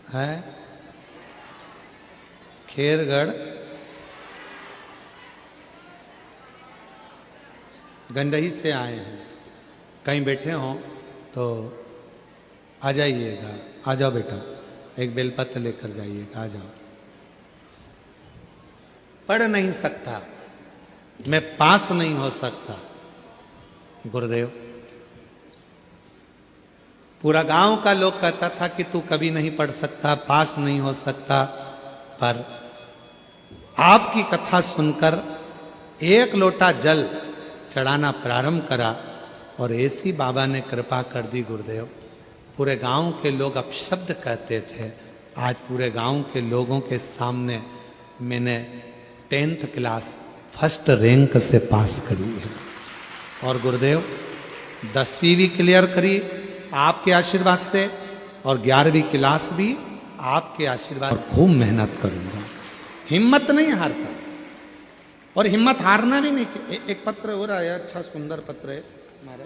है, खेरगढ़, गंडही से आए हैं। कहीं बैठे हों तो आ जाइएगा, आ जाओ बेटा, एक बेलपत्र लेकर जाइएगा, आ जाओ। पढ़ नहीं सकता मैं, पास नहीं हो सकता। गुरुदेव, पूरा गांव का लोग कहता था कि तू कभी नहीं पढ़ सकता, पास नहीं हो सकता, पर आपकी कथा सुनकर एक लोटा जल चढ़ाना प्रारंभ करा और ऐसी बाबा ने कृपा कर दी। गुरुदेव, पूरे गांव के लोग अपशब्द कहते थे, आज पूरे गांव के लोगों के सामने मैंने 10th क्लास फर्स्ट रैंक से पास करी है। और गुरुदेव 10वीं भी क्लियर करी आपके आशीर्वाद से, और 11वीं क्लास भी आपके आशीर्वाद। और खूब मेहनत करूंगा, हिम्मत नहीं हारता, और हिम्मत हारना भी नहीं चाहिए। एक पत्र हो रहा है, अच्छा सुंदर पत्र है हमारे।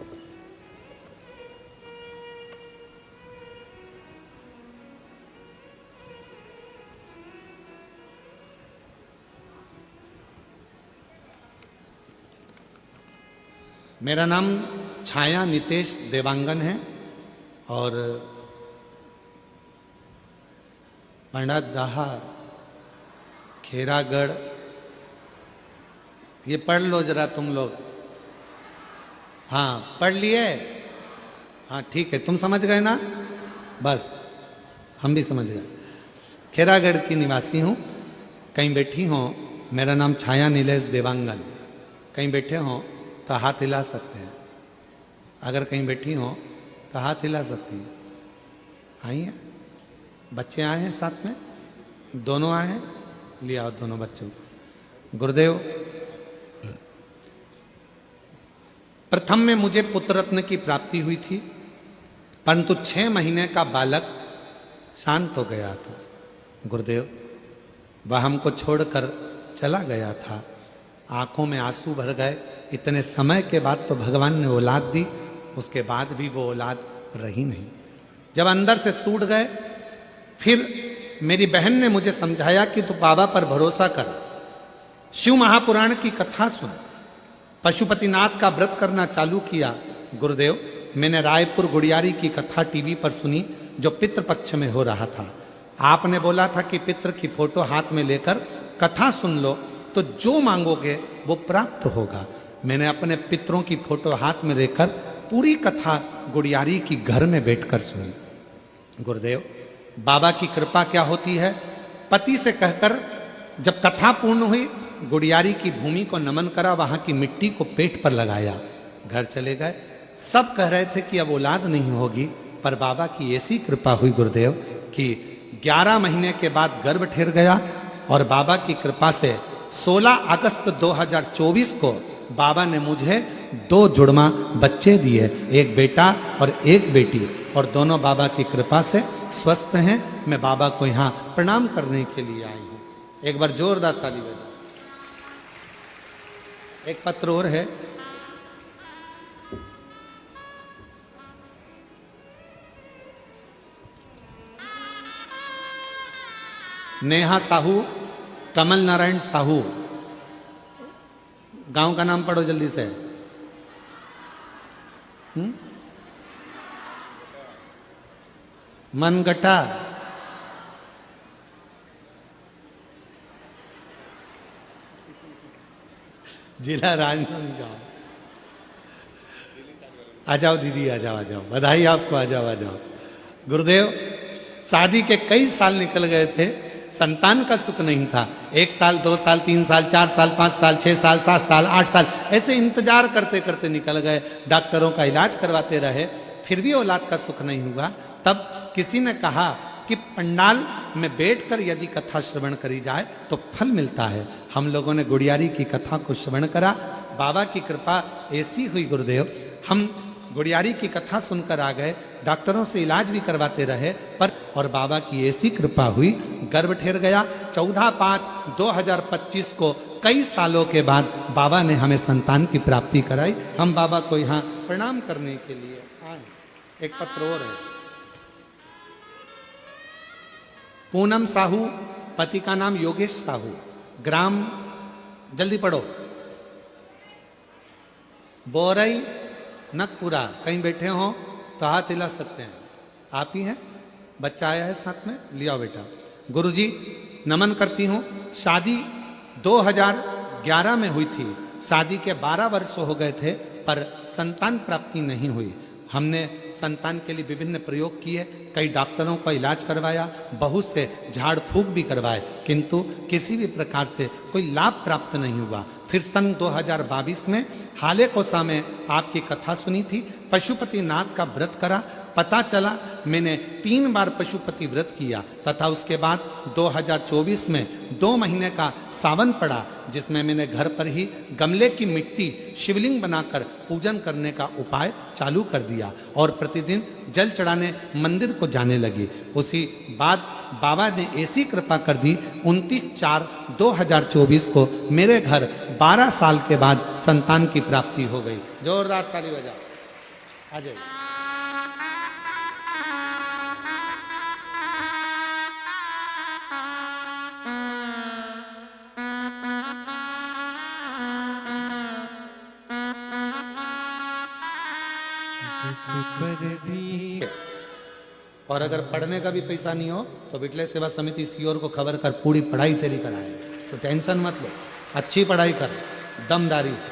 मेरा नाम छाया नितेश देवांगन है और पंडादाहा खेरागढ़, ये पढ़ लो जरा तुम लोग। हाँ पढ़ लिए? हाँ ठीक है, तुम समझ गए ना? बस हम भी समझ गए। खेरागढ़ की निवासी हूँ। कहीं बैठी हो, मेरा नाम छाया नीलेश देवांगन। कहीं बैठे हो तो हाथ हिला सकते हैं। अगर कहीं बैठी हो तो हाथ हिला सकती हैं। आई हैं? बच्चे आए हैं साथ में? दोनों आए हैं? ले आओ दोनों बच्चों को। गुरुदेव, प्रथम में मुझे पुत्र रत्न की प्राप्ति हुई थी, परंतु 6 महीने का बालक शांत हो गया था। गुरुदेव, वह हमको छोड़कर चला गया था। आंखों में आंसू भर गए। इतने समय के बाद तो भगवान ने औलाद दी, उसके बाद भी वो औलाद रही नहीं। जब अंदर से टूट गए, फिर मेरी बहन ने मुझे समझाया कि तू बाबा पर भरोसा कर, शिव महापुराण की कथा सुन। पशुपतिनाथ का व्रत करना चालू किया। गुरुदेव, मैंने रायपुर गुड़ियारी की कथा टीवी पर सुनी, जो पितृपक्ष में हो रहा था। आपने बोला था कि पितृ की फोटो हाथ में लेकर कथा सुन लो तो जो मांगोगे वो प्राप्त होगा। मैंने अपने पितरों की फोटो हाथ में लेकर पूरी कथा गुड़ियारी की घर में बैठकर सुनी। गुरुदेव, बाबा की कृपा क्या होती है। पति से कहकर जब कथा पूर्ण हुई, गुड़ियारी की भूमि को नमन करा, वहां की मिट्टी को पेट पर लगाया, घर चले गए। सब कह रहे थे कि अब औलाद नहीं होगी, पर बाबा की ऐसी कृपा हुई गुरुदेव कि 11 महीने के बाद गर्भ ठहर गया और बाबा की कृपा से 16 अगस्त 2024 को बाबा ने मुझे 2 जुड़वा बच्चे दिए, एक बेटा और एक बेटी, और दोनों बाबा की कृपा से स्वस्थ हैं। मैं बाबा को यहाँ प्रणाम करने के लिए आई हूँ। एक बार जोरदार ताली बजाओ। एक पत्र और है। नेहा साहू, कमल नारायण साहू, गांव का नाम पढ़ो जल्दी से। मनगटा, जिला राजनांदगांव। आ जाओ दीदी, आ जाओ, आ जाओ, बधाई आपको, आ जाओ, आ जाओ। गुरुदेव, शादी के कई साल निकल गए थे, संतान का सुख नहीं था। 1 साल, 2 साल, 3 साल, 4 साल, 5 साल, 6 साल, 7 साल, 8 साल, ऐसे इंतजार करते करते निकल गए। डॉक्टरों का इलाज करवाते रहे, फिर भी औलाद का सुख नहीं हुआ। तब किसी ने कहा कि पंडाल में बैठकर यदि कथा श्रवण करी जाए तो फल मिलता है। हम लोगों ने गुड़ियारी की कथा को श्रवण करा। बाबा की कृपा ऐसी हुई गुरुदेव, हम गुड़ियारी की कथा सुनकर आ गए, डॉक्टरों से इलाज भी करवाते रहे, पर और बाबा की ऐसी कृपा हुई, गर्भ ठहर गया। 14/5/2025 को कई सालों के बाद बाबा ने हमें संतान की प्राप्ति कराई। हम बाबा को यहाँ प्रणाम करने के लिए आए। एक पत्र और है। पूनम साहू, पति का नाम योगेश साहू, ग्राम, जल्दी पढ़ो, बोरई नकपुरा। कहीं बैठे हो तो हाथ हिला सकते हैं। आप ही हैं? बच्चा आया है साथ में, लिया बेटा। गुरुजी, नमन करती हूँ। शादी 2011 में हुई थी। शादी के 12 वर्ष हो गए थे, पर संतान प्राप्ति नहीं हुई। हमने संतान के लिए विभिन्न प्रयोग किए, कई डॉक्टरों का इलाज करवाया, बहुत से झाड़ फूक भी करवाए, किंतु किसी भी प्रकार से कोई लाभ प्राप्त नहीं हुआ। फिर सन 2022 में हाले कोसा में आपकी कथा सुनी थी, पशुपतिनाथ का व्रत करा। पता चला मैंने 3 बार पशुपति व्रत किया, तथा उसके बाद 2024 में 2 महीने का सावन पड़ा, जिसमें मैंने घर पर ही गमले की मिट्टी शिवलिंग बनाकर पूजन करने का उपाय चालू कर दिया और प्रतिदिन जल चढ़ाने मंदिर को जाने लगी। उसी बाद बाबा ने ऐसी कृपा कर दी, 29/4/2024 को मेरे घर 12 साल के बाद संतान की प्राप्ति हो गई। जोरदार ताली बजाओ। आ जाइए। जिस पर भी और अगर पढ़ने का भी पैसा नहीं हो तो विटले सेवा समिति सीओर को खबर कर, पूरी पढ़ाई तेरी कराए, तो टेंशन मत लो, अच्छी पढ़ाई कर दमदारी से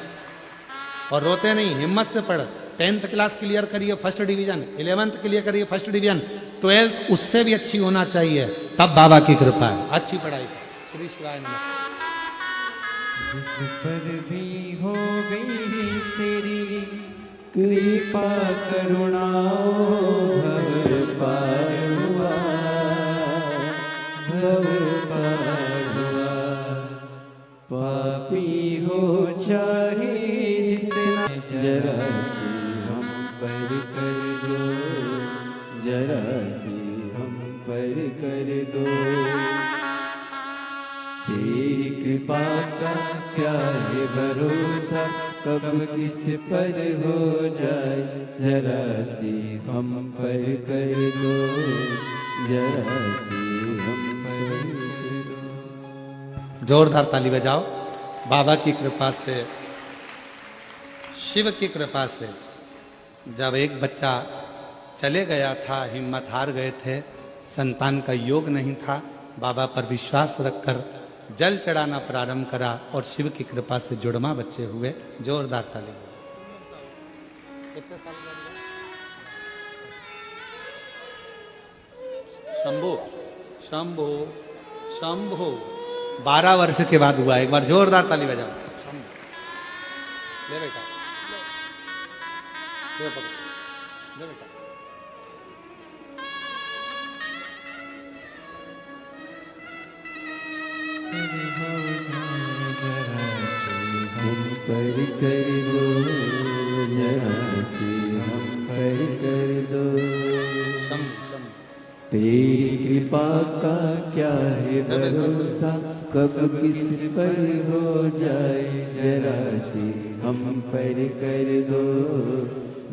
और रोते नहीं, हिम्मत से पढ़। 10th क्लास क्लियर करिए फर्स्ट डिवीजन, 11th क्लियर करिए फर्स्ट डिवीजन, 12th उससे भी अच्छी होना चाहिए, तब बाबा की कृपा है। अच्छी पढ़ाई कर। श्री शिवाय नमस्कार। जिस पर भी हो गई तेरी कृपा करुणा भव पार हुआ, भव पार हुआ। पापी हो चाहे जितना, जरा सी हम पर कर दो, जरा सी हम पर कर दो। तेरी कृपा का क्या है भरोसा, कब किस पर हो जाए, जरा सी हम पर कर दो, जरा सी हम पर कर दो। जोरदार ताली बजाओ। बाबा की कृपा से, शिव की कृपा से जब एक बच्चा चले गया था, हिम्मत हार गए थे, संतान का योग नहीं था, बाबा पर विश्वास रखकर जल चढ़ाना प्रारंभ करा और शिव की कृपा से जुड़वा बच्चे हुए। जोरदार ताली। शंभो शंभो शंभो 12 वर्ष के बाद हुआ। एक बार जोरदार ताली बजाओ। ले बेटा, ले पकड़, ले बेटा। हम पर कर दो, जरा सी हम पर कर दो। तेरी कृपा का क्या है भरोसा, कब किस पर हो जाए, जरा सी हम पर कर दो,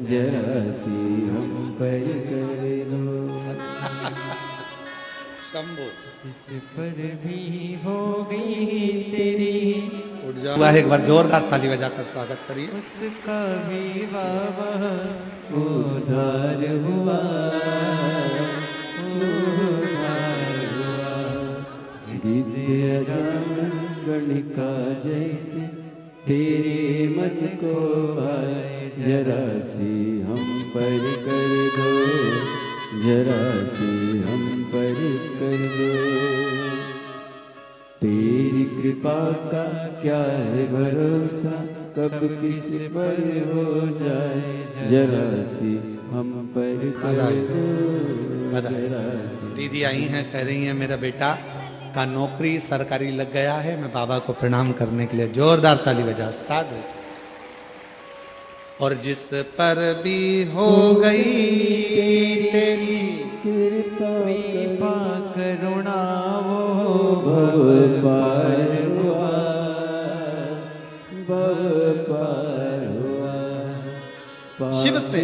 जरा सी हम पर कर दो। शंभो। जिस पर भी हो गई तेरी उठ जाओ। एक बार जोरदार ताली बजाकर स्वागत करिए। उसका भी बाबा उद्धार हुआ, उद्धार हुआ। दिव्य गणिका जैसे तेरे मन को आए, जरा सी हम पर कर दो, जरा सी हम पर कर दो। तेरी कृपा का क्या है भरोसा, कब किस पर हो जाए, जरा सी हम पर कर दो, जरा सी। दीदी आई हैं, कह रही हैं मेरा बेटा का नौकरी सरकारी लग गया है, मैं बाबा को प्रणाम करने के लिए। जोरदार ताली बजा। साधु। और जिस पर भी हो गई तेरी कृपा करुणा वो भव पार हुआ, भव पार हुआ। शिव से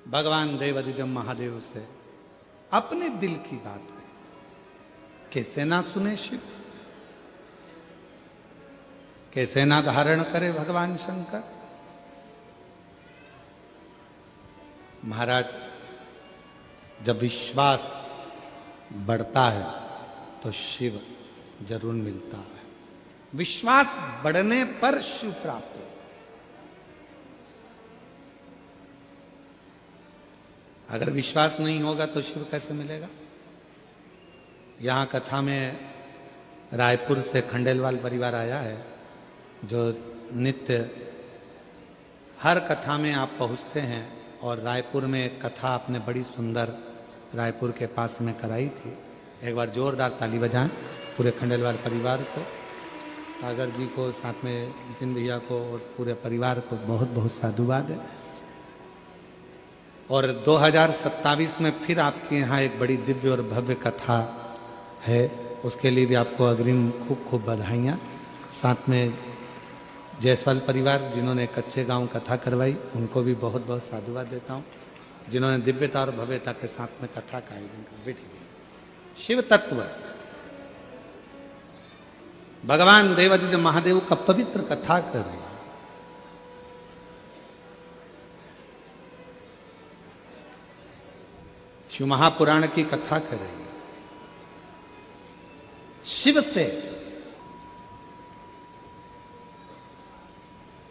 भगवान देवादिदेव महादेव से अपने दिल की बात है, कैसे ना सुने शिव, कैसे ना धारण करे भगवान शंकर। महाराज, जब विश्वास बढ़ता है तो शिव जरूर मिलता है। विश्वास बढ़ने पर शिव प्राप्त हो। अगर विश्वास नहीं होगा तो शिव कैसे मिलेगा। यहां कथा में रायपुर से खंडेलवाल परिवार आया है, जो नित्य हर कथा में आप पहुंचते हैं। और रायपुर में एक कथा आपने बड़ी सुंदर रायपुर के पास में कराई थी। एक बार जोरदार ताली बजाएं पूरे खंडेलवाल परिवार को, सागर जी को, साथ में नितिन भैया को और पूरे परिवार को बहुत बहुत साधुवाद है। और 2027 में फिर आपके यहाँ एक बड़ी दिव्य और भव्य कथा है, उसके लिए भी आपको अग्रिम खूब खूब बधाइयाँ। साथ में जायसवाल परिवार जिन्होंने कच्चे गांव कथा करवाई, उनको भी बहुत बहुत साधुवाद देता हूँ, जिन्होंने दिव्यता और भव्यता के साथ में कथा का आयोजन कर। बैठिए। शिव तत्व, भगवान देवादिदेव महादेव का पवित्र कथा कर रहे हैं। शिव महापुराण की कथा कर रही है। शिव से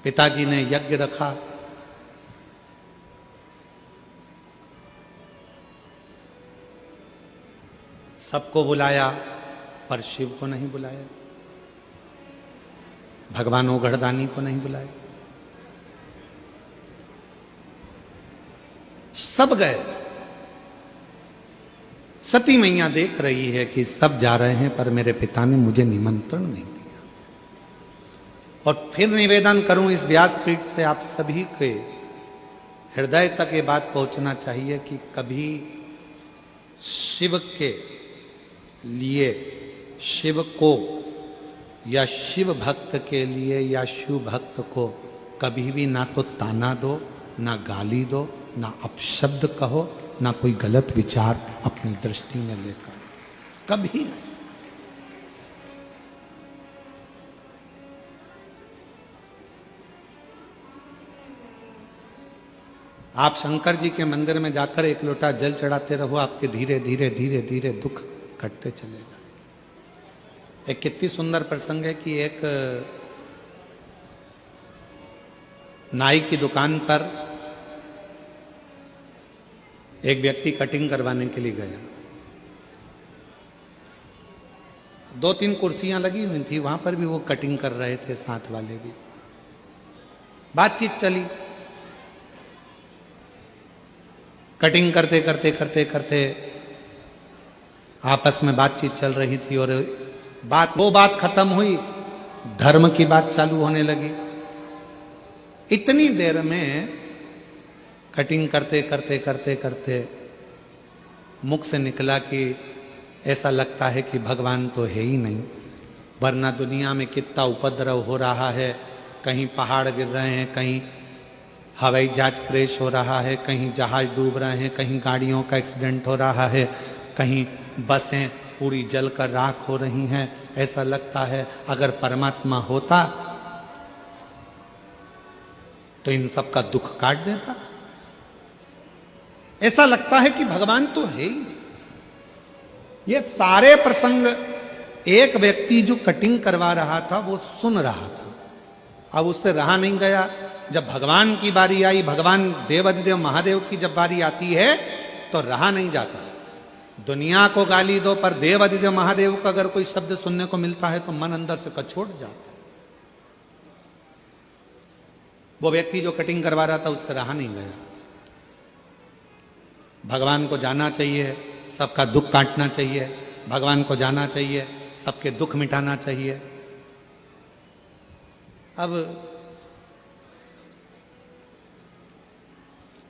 पिताजी ने यज्ञ रखा, सबको बुलाया, पर शिव को नहीं बुलाया, भगवान ओघड़दानी को नहीं बुलाया। सब गए। सती मैया देख रही है कि सब जा रहे हैं, पर मेरे पिता ने मुझे निमंत्रण नहीं दिया। और फिर निवेदन करूं इस व्यासपीठ से आप सभी के हृदय तक ये बात पहुंचना चाहिए कि कभी शिव के लिए, शिव को या शिव भक्त के लिए या शिव भक्त को कभी भी ना तो ताना दो, ना गाली दो, ना अपशब्द कहो, ना कोई गलत विचार अपनी दृष्टि में लेकर, कभी नहीं। आप शंकर जी के मंदिर में जाकर एक लोटा जल चढ़ाते रहो, आपके धीरे धीरे धीरे धीरे दुख कटते चलेगा। एक कितनी सुंदर प्रसंग है कि एक नाई की दुकान पर एक व्यक्ति कटिंग करवाने के लिए गया। 2-3 कुर्सियां लगी हुई थी, वहां पर भी वो कटिंग कर रहे थे, साथ वाले भी। बातचीत चली, कटिंग करते करते करते करते आपस में बातचीत चल रही थी और वो बात खत्म हुई, धर्म की बात चालू होने लगी। इतनी देर में कटिंग करते करते करते करते मुख से निकला कि ऐसा लगता है कि भगवान तो है ही नहीं, वरना दुनिया में कितना उपद्रव हो रहा है। कहीं पहाड़ गिर रहे हैं, कहीं हवाई जहाज क्रैश हो रहा है, कहीं जहाज डूब रहे हैं, कहीं गाड़ियों का एक्सीडेंट हो रहा है, कहीं बसें पूरी जलकर राख हो रही हैं। ऐसा लगता है अगर परमात्मा होता तो इन सब का दुख काट देता। ऐसा लगता है कि भगवान तो है ही। ये सारे प्रसंग एक व्यक्ति जो कटिंग करवा रहा था वो सुन रहा था। अब उससे रहा नहीं गया। जब भगवान की बारी आई, भगवान देवाधिदेव महादेव की जब बारी आती है तो रहा नहीं जाता। दुनिया को गाली दो, पर देवाधिदेव महादेव का अगर कोई शब्द सुनने को मिलता है तो मन अंदर से कछोट जाता है। वो व्यक्ति जो कटिंग करवा रहा था उससे रहा नहीं गया। भगवान को जाना चाहिए, सबका दुख काटना चाहिए, भगवान को जाना चाहिए, सबके दुख मिटाना चाहिए। अब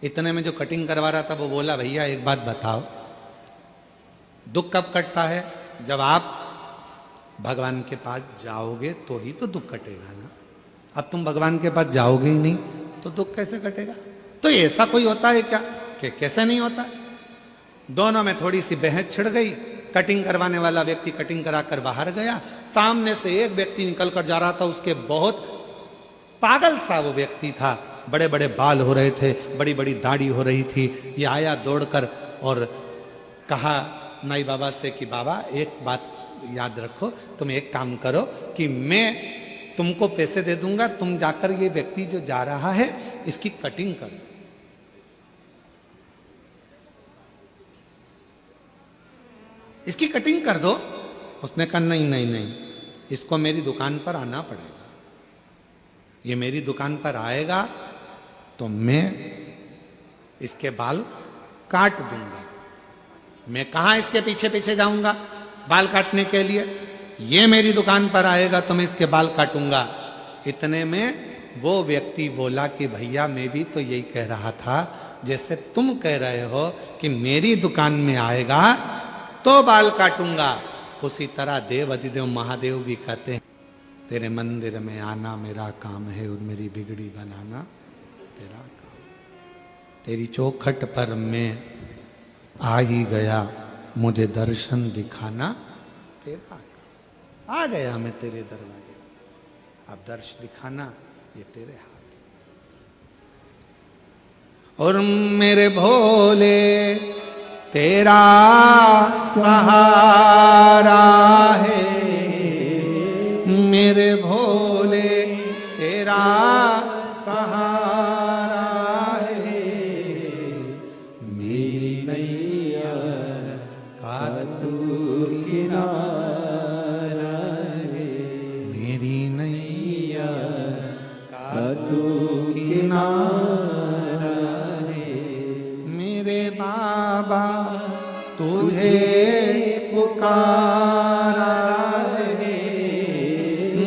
इतने में जो कटिंग करवा रहा था वो बोला, भैया एक बात बताओ, दुख कब कटता है? जब आप भगवान के पास जाओगे तो ही तो दुख कटेगा ना। अब तुम भगवान के पास जाओगे ही नहीं तो दुख कैसे कटेगा? तो ऐसा कोई होता है क्या कि कैसे नहीं होता? दोनों में थोड़ी सी बहस छिड़ गई। कटिंग करवाने वाला व्यक्ति कटिंग कराकर बाहर गया। सामने से एक व्यक्ति निकल कर जा रहा था, उसके बहुत पागल सा वो व्यक्ति था, बड़े बड़े बाल हो रहे थे, बड़ी बड़ी दाढ़ी हो रही थी। ये आया दौड़कर और कहा नाई बाबा से कि बाबा एक बात याद रखो, तुम एक काम करो कि मैं तुमको पैसे दे दूंगा, तुम जाकर ये व्यक्ति जो जा रहा है इसकी कटिंग करो। इसकी कटिंग कर दो। उसने कहा नहीं नहीं नहीं, इसको मेरी दुकान पर आना पड़ेगा। ये मेरी दुकान पर आएगा तो मैं इसके बाल काट दूंगा। मैं कहां इसके पीछे पीछे जाऊंगा बाल काटने के लिए? ये मेरी दुकान पर आएगा तो मैं इसके बाल काटूंगा। इतने में वो व्यक्ति बोला कि भैया मैं भी तो यही कह रहा था, जैसे तुम कह रहे हो कि मेरी दुकान में आएगा तो बाल काटूंगा, उसी तरह देव अधिदेव महादेव भी कहते हैं तेरे मंदिर में आना मेरा काम है और मेरी बिगड़ी बनाना तेरा काम। तेरी चौखट पर मैं आ ही गया, मुझे दर्शन दिखाना तेरा काम। आ गया मैं तेरे दरवाजे, अब दर्श दिखाना ये तेरे हाथ। और मेरे भोले तेरा सहारा है मेरे भोले, तेरा सहारा है मेरी नैया का तू किनारा है, मेरी नैया का तू किनारा है, मेरे बाबा तुझे पुकारा है,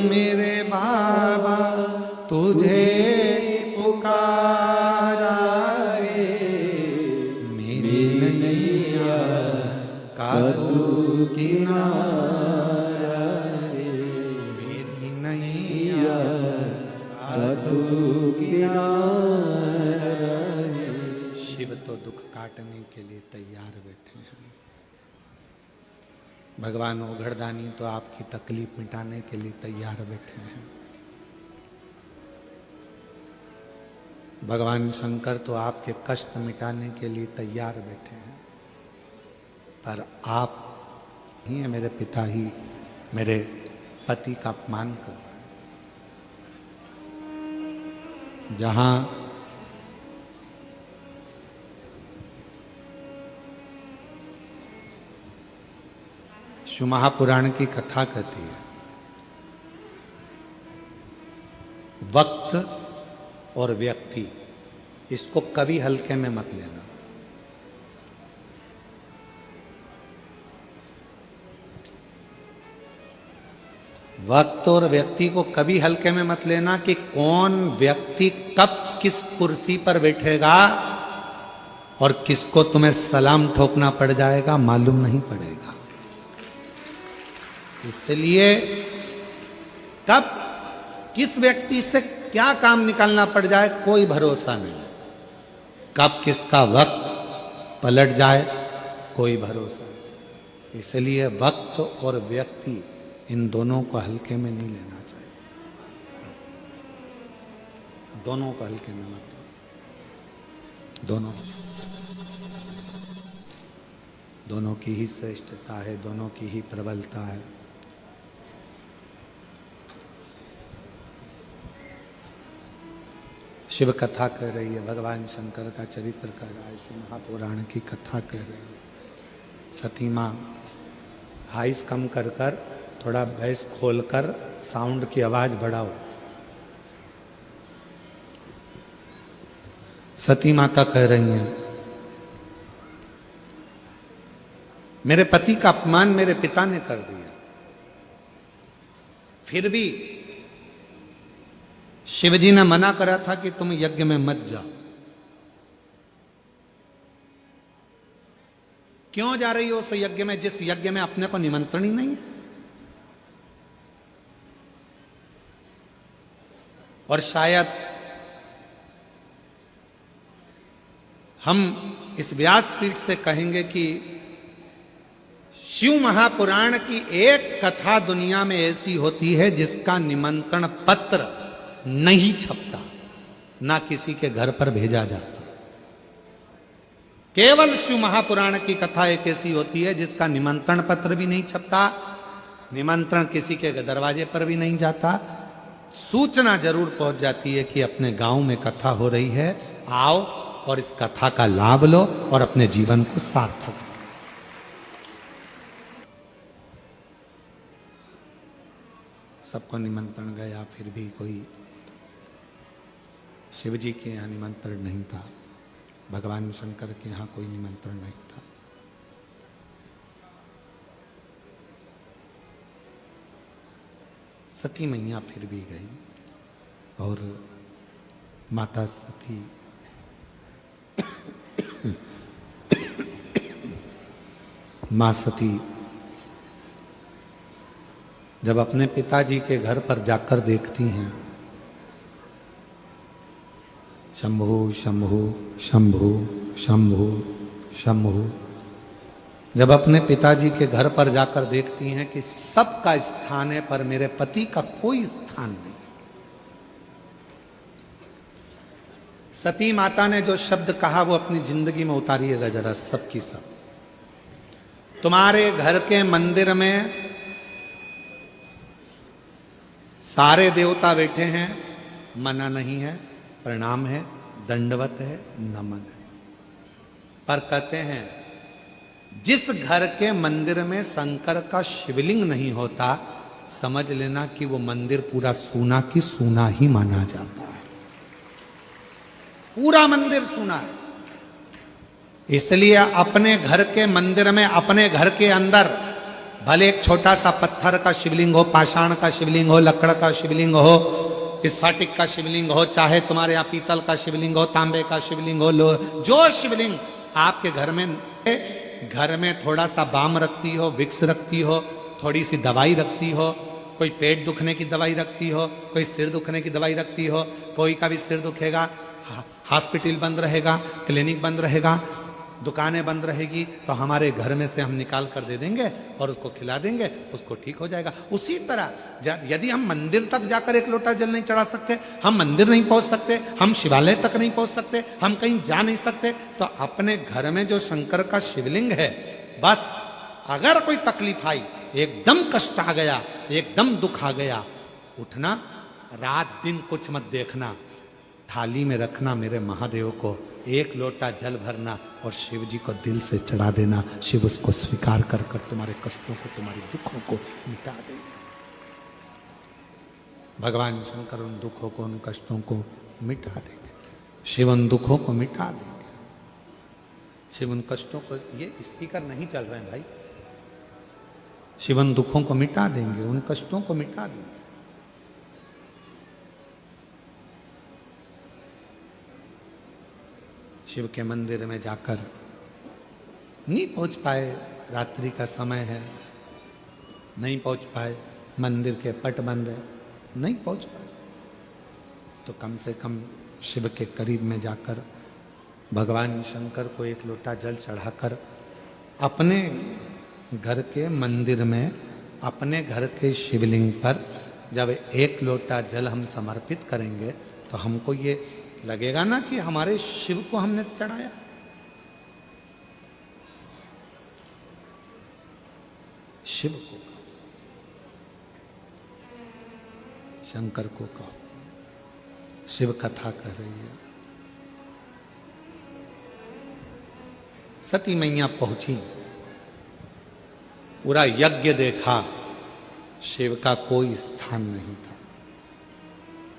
मेरे बाबा तुझे पुकारा है मेरी नैया का तू किनारा है, मेरी नैया का तू किनारा है। शिव तो दुख काटने के लिए तैयार बैठे हैं। भगवान ओघड़दानी तो आपकी तकलीफ मिटाने के लिए तैयार बैठे हैं। भगवान शंकर तो आपके कष्ट मिटाने के लिए तैयार बैठे हैं। पर आप ही हैं, मेरे पिता ही मेरे पति का अपमान कर रहे हैं। जहां शिव महापुराण की कथा कहती है, वक्त और व्यक्ति, इसको कभी हल्के में मत लेना। वक्त और व्यक्ति को कभी हल्के में मत लेना कि कौन व्यक्ति कब किस कुर्सी पर बैठेगा और किसको तुम्हें सलाम ठोकना पड़ जाएगा मालूम नहीं पड़ेगा। इसलिए कब किस व्यक्ति से क्या काम निकालना पड़ जाए कोई भरोसा नहीं। कब किसका वक्त पलट जाए कोई भरोसा नहीं। इसलिए वक्त और व्यक्ति इन दोनों को हल्के में नहीं लेना चाहिए। दोनों को हल्के में मत लो। दोनों की ही श्रेष्ठता है, दोनों की ही प्रबलता है। शिव कथा कह रही है, भगवान शंकर का चरित्र कह रहा है, शिव महापुराण की कथा कह रही है। सती माँ हाइस कम कर कर, थोड़ा वॉइस खोलकर साउंड की आवाज बढ़ाओ। सती माता कह रही हैं, मेरे पति का अपमान मेरे पिता ने कर दिया, फिर भी शिवजी ने मना करा था कि तुम यज्ञ में मत जाओ। क्यों जा रही हो उस यज्ञ में जिस यज्ञ में अपने को निमंत्रण ही नहीं है? और शायद हम इस व्यासपीठ से कहेंगे कि शिव महापुराण की एक कथा दुनिया में ऐसी होती है जिसका निमंत्रण पत्र नहीं छपता, ना किसी के घर पर भेजा जाता। केवल शिव महापुराण की कथा एक ऐसी होती है जिसका निमंत्रण पत्र भी नहीं छपता, निमंत्रण किसी के दरवाजे पर भी नहीं जाता। सूचना जरूर पहुंच जाती है कि अपने गांव में कथा हो रही है, आओ और इस कथा का लाभ लो और अपने जीवन को सार्थक करो। सबको निमंत्रण गया, फिर भी कोई शिवजी के यहाँ निमंत्रण नहीं था, भगवान शंकर के यहाँ कोई निमंत्रण नहीं था। सती मैया फिर भी गई और माता सती मां सती जब अपने पिताजी के घर पर जाकर देखती हैं, शंभु शंभु शंभु शंभु शंभु, जब अपने पिताजी के घर पर जाकर देखती हैं कि सबका स्थान है पर मेरे पति का कोई स्थान नहीं। सती माता ने जो शब्द कहा वो अपनी जिंदगी में उतारिएगा जरा, सबकी सब। तुम्हारे घर के मंदिर में सारे देवता बैठे हैं, मना नहीं है, प्रणाम है, दंडवत है, नमन है, पर कहते हैं जिस घर के मंदिर में शंकर का शिवलिंग नहीं होता, समझ लेना कि वो मंदिर पूरा सूना की सूना ही माना जाता है। पूरा मंदिर सूना है। इसलिए अपने घर के मंदिर में, अपने घर के अंदर भले एक छोटा सा पत्थर का शिवलिंग हो, पाषाण का शिवलिंग हो, लकड़ का शिवलिंग हो, स्फटिक का शिवलिंग हो, चाहे तुम्हारे यहाँ पीतल का शिवलिंग हो, तांबे का शिवलिंग हो, जो शिवलिंग आपके घर में थोड़ा सा बाम रखती हो, विक्स रखती हो, थोड़ी सी दवाई रखती हो, कोई पेट दुखने की दवाई रखती हो, कोई सिर दुखने की दवाई रखती हो, कोई का भी सिर दुखेगा, हॉस्पिटल बंद रहेगा, क्लिनिक बंद रहेगा, दुकानें बंद रहेगी, तो हमारे घर में से हम निकाल कर दे देंगे और उसको खिला देंगे, उसको ठीक हो जाएगा। उसी तरह यदि हम मंदिर तक जाकर एक लोटा जल नहीं चढ़ा सकते, हम मंदिर नहीं पहुंच सकते, हम शिवालय तक नहीं पहुंच सकते, हम कहीं जा नहीं सकते, तो अपने घर में जो शंकर का शिवलिंग है, बस अगर कोई तकलीफ आई, एकदम कष्ट आ गया, एकदम दुख आ गया, उठना, रात दिन कुछ मत देखना, थाली में रखना मेरे महादेव को, एक लोटा जल भरना और शिव जी को दिल से चढ़ा देना। शिव उसको स्वीकार कर कर तुम्हारे कष्टों को, तुम्हारे दुखों को मिटा देंगे। भगवान शंकर उन दुखों को, उन कष्टों को मिटा देंगे। शिव उन दुखों को मिटा देंगे। शिव उन कष्टों को, ये स्पीकर नहीं चल रहे हैं भाई, शिव उन दुखों को मिटा देंगे, उन कष्टों को मिटा देंगे। शिव के मंदिर में जाकर नहीं पहुंच पाए, रात्रि का समय है, नहीं पहुंच पाए, मंदिर के पट बंद है, नहीं पहुंच पाए, तो कम से कम शिव के करीब में जाकर भगवान शंकर को एक लोटा जल चढ़ाकर अपने घर के मंदिर में, अपने घर के शिवलिंग पर जब एक लोटा जल हम समर्पित करेंगे, तो हमको ये लगेगा ना कि हमारे शिव को हमने चढ़ाया। शिव को कहो, शंकर को कहो। शिव कथा कर रही है। सती मैया पहुंची, पूरा यज्ञ देखा, शिव का कोई स्थान नहीं था,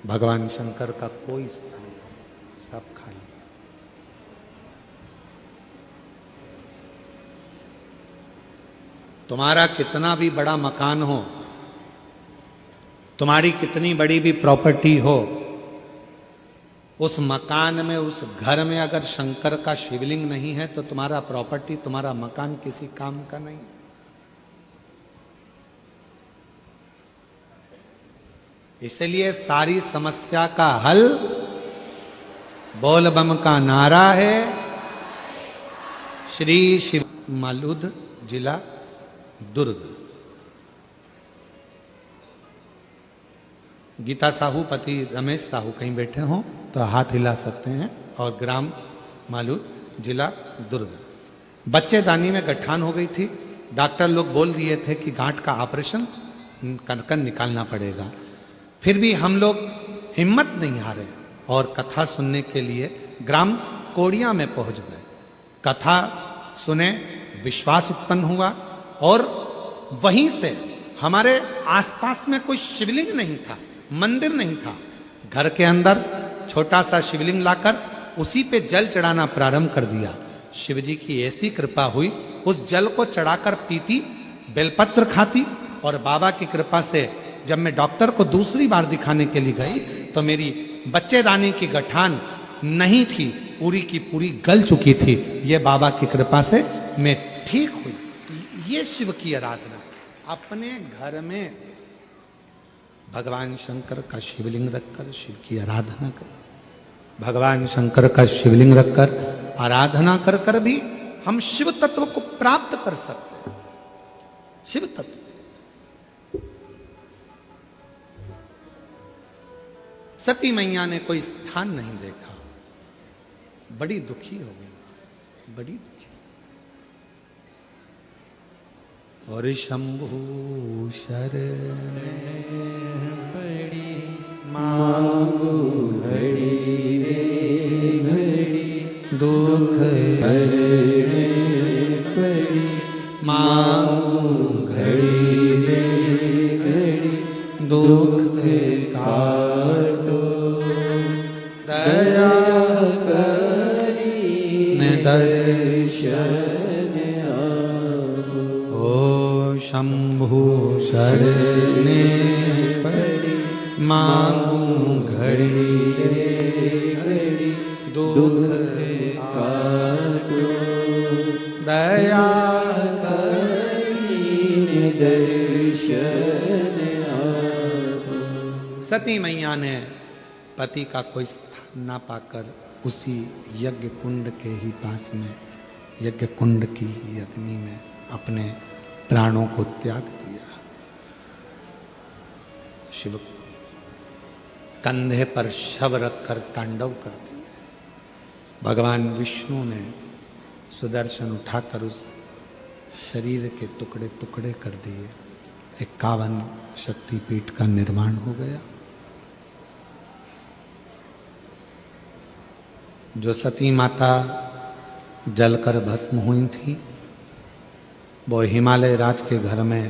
भगवान शंकर का कोई स्थान, सब खाली। तुम्हारा कितना भी बड़ा मकान हो, तुम्हारी कितनी बड़ी भी प्रॉपर्टी हो, उस मकान में, उस घर में अगर शंकर का शिवलिंग नहीं है, तो तुम्हारा प्रॉपर्टी, तुम्हारा मकान किसी काम का नहीं। इसलिए सारी समस्या का हल बोल बम का नारा है। श्री शिव मालूद, जिला दुर्ग। गीता साहू पति रमेश साहू कहीं बैठे हों तो हाथ हिला सकते हैं। और ग्राम मालूद, जिला दुर्ग। बच्चेदानी में गठान हो गई थी, डॉक्टर लोग बोल दिए थे कि गांठ का ऑपरेशन कर निकालना पड़ेगा। फिर भी हम लोग हिम्मत नहीं हारे और कथा सुनने के लिए ग्राम कोड़िया में पहुंच गए। कथा सुने, विश्वास उत्पन्न हुआ और वहीं से हमारे आसपास में कोई शिवलिंग नहीं था, मंदिर नहीं था। घर के अंदर छोटा सा शिवलिंग लाकर उसी पे जल चढ़ाना प्रारंभ कर दिया। शिव जी की ऐसी कृपा हुई, उस जल को चढ़ाकर पीती, बेलपत्र खाती और बाबा की कृपा से जब मैं डॉक्टर को दूसरी बार दिखाने के लिए गई तो मेरी बच्चेदानी की गठान नहीं थी, पूरी की पूरी गल चुकी थी। ये बाबा की कृपा से मैं ठीक हुई। ये शिव की आराधना। अपने घर में भगवान शंकर का शिवलिंग रखकर शिव की आराधना करें। भगवान शंकर का शिवलिंग रखकर आराधना कर कर भी हम शिव तत्व को प्राप्त कर सकते हैं। शिव तत्व। सती मैया ने कोई स्थान नहीं देखा, बड़ी दुखी हो गई, बड़ी दुखी। और शंभु शरण पड़ी मांगो घड़ी रे घड़ी दुख हरने पड़ी मांगो घड़ी रे घड़ी दुख काटो दया करी दर्शन ओ शंभु शरणे पड़ी मांगू घड़ी रे घड़ी दुख काटो दया करी दर्शन सती मैया ने पति का कोई स्थान ना पाकर उसी यज्ञ कुंड के ही पास में यज्ञ कुंड की ही अग्नि में अपने प्राणों को त्याग दिया। शिव कंधे पर शव रखकर तांडव कर दिए। भगवान विष्णु ने सुदर्शन उठाकर उस शरीर के टुकड़े टुकड़े कर दिए। 51 शक्तिपीठ का निर्माण हो गया। जो सती माता जलकर भस्म हुई थी वो हिमालय राज के घर में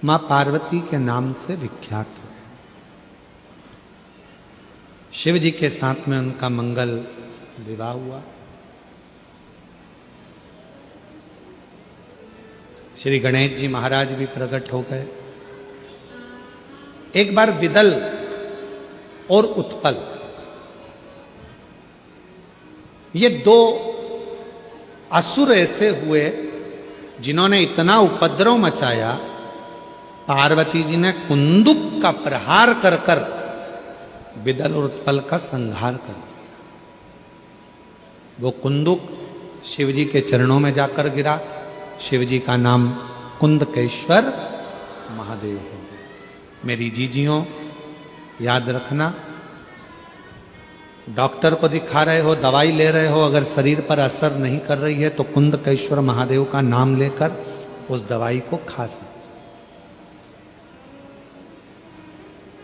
मां पार्वती के नाम से विख्यात है। शिव जी के साथ में उनका मंगल विवाह हुआ। श्री गणेश जी महाराज भी प्रकट हो गए। एक बार विदल और उत्पल ये दो असुर ऐसे हुए जिन्होंने इतना उपद्रव मचाया। पार्वती जी ने कुंदुक का प्रहार कर कर विदल और उत्पल का संहार कर दिया। वो कुंदुक शिव जी के चरणों में जाकर गिरा। शिव जी का नाम कुंदकेश्वर महादेव हो गया। मेरी जीजियों याद रखना, डॉक्टर को दिखा रहे हो, दवाई ले रहे हो, अगर शरीर पर असर नहीं कर रही है तो कुंदकेश्वर महादेव का नाम लेकर उस दवाई को खा सकते।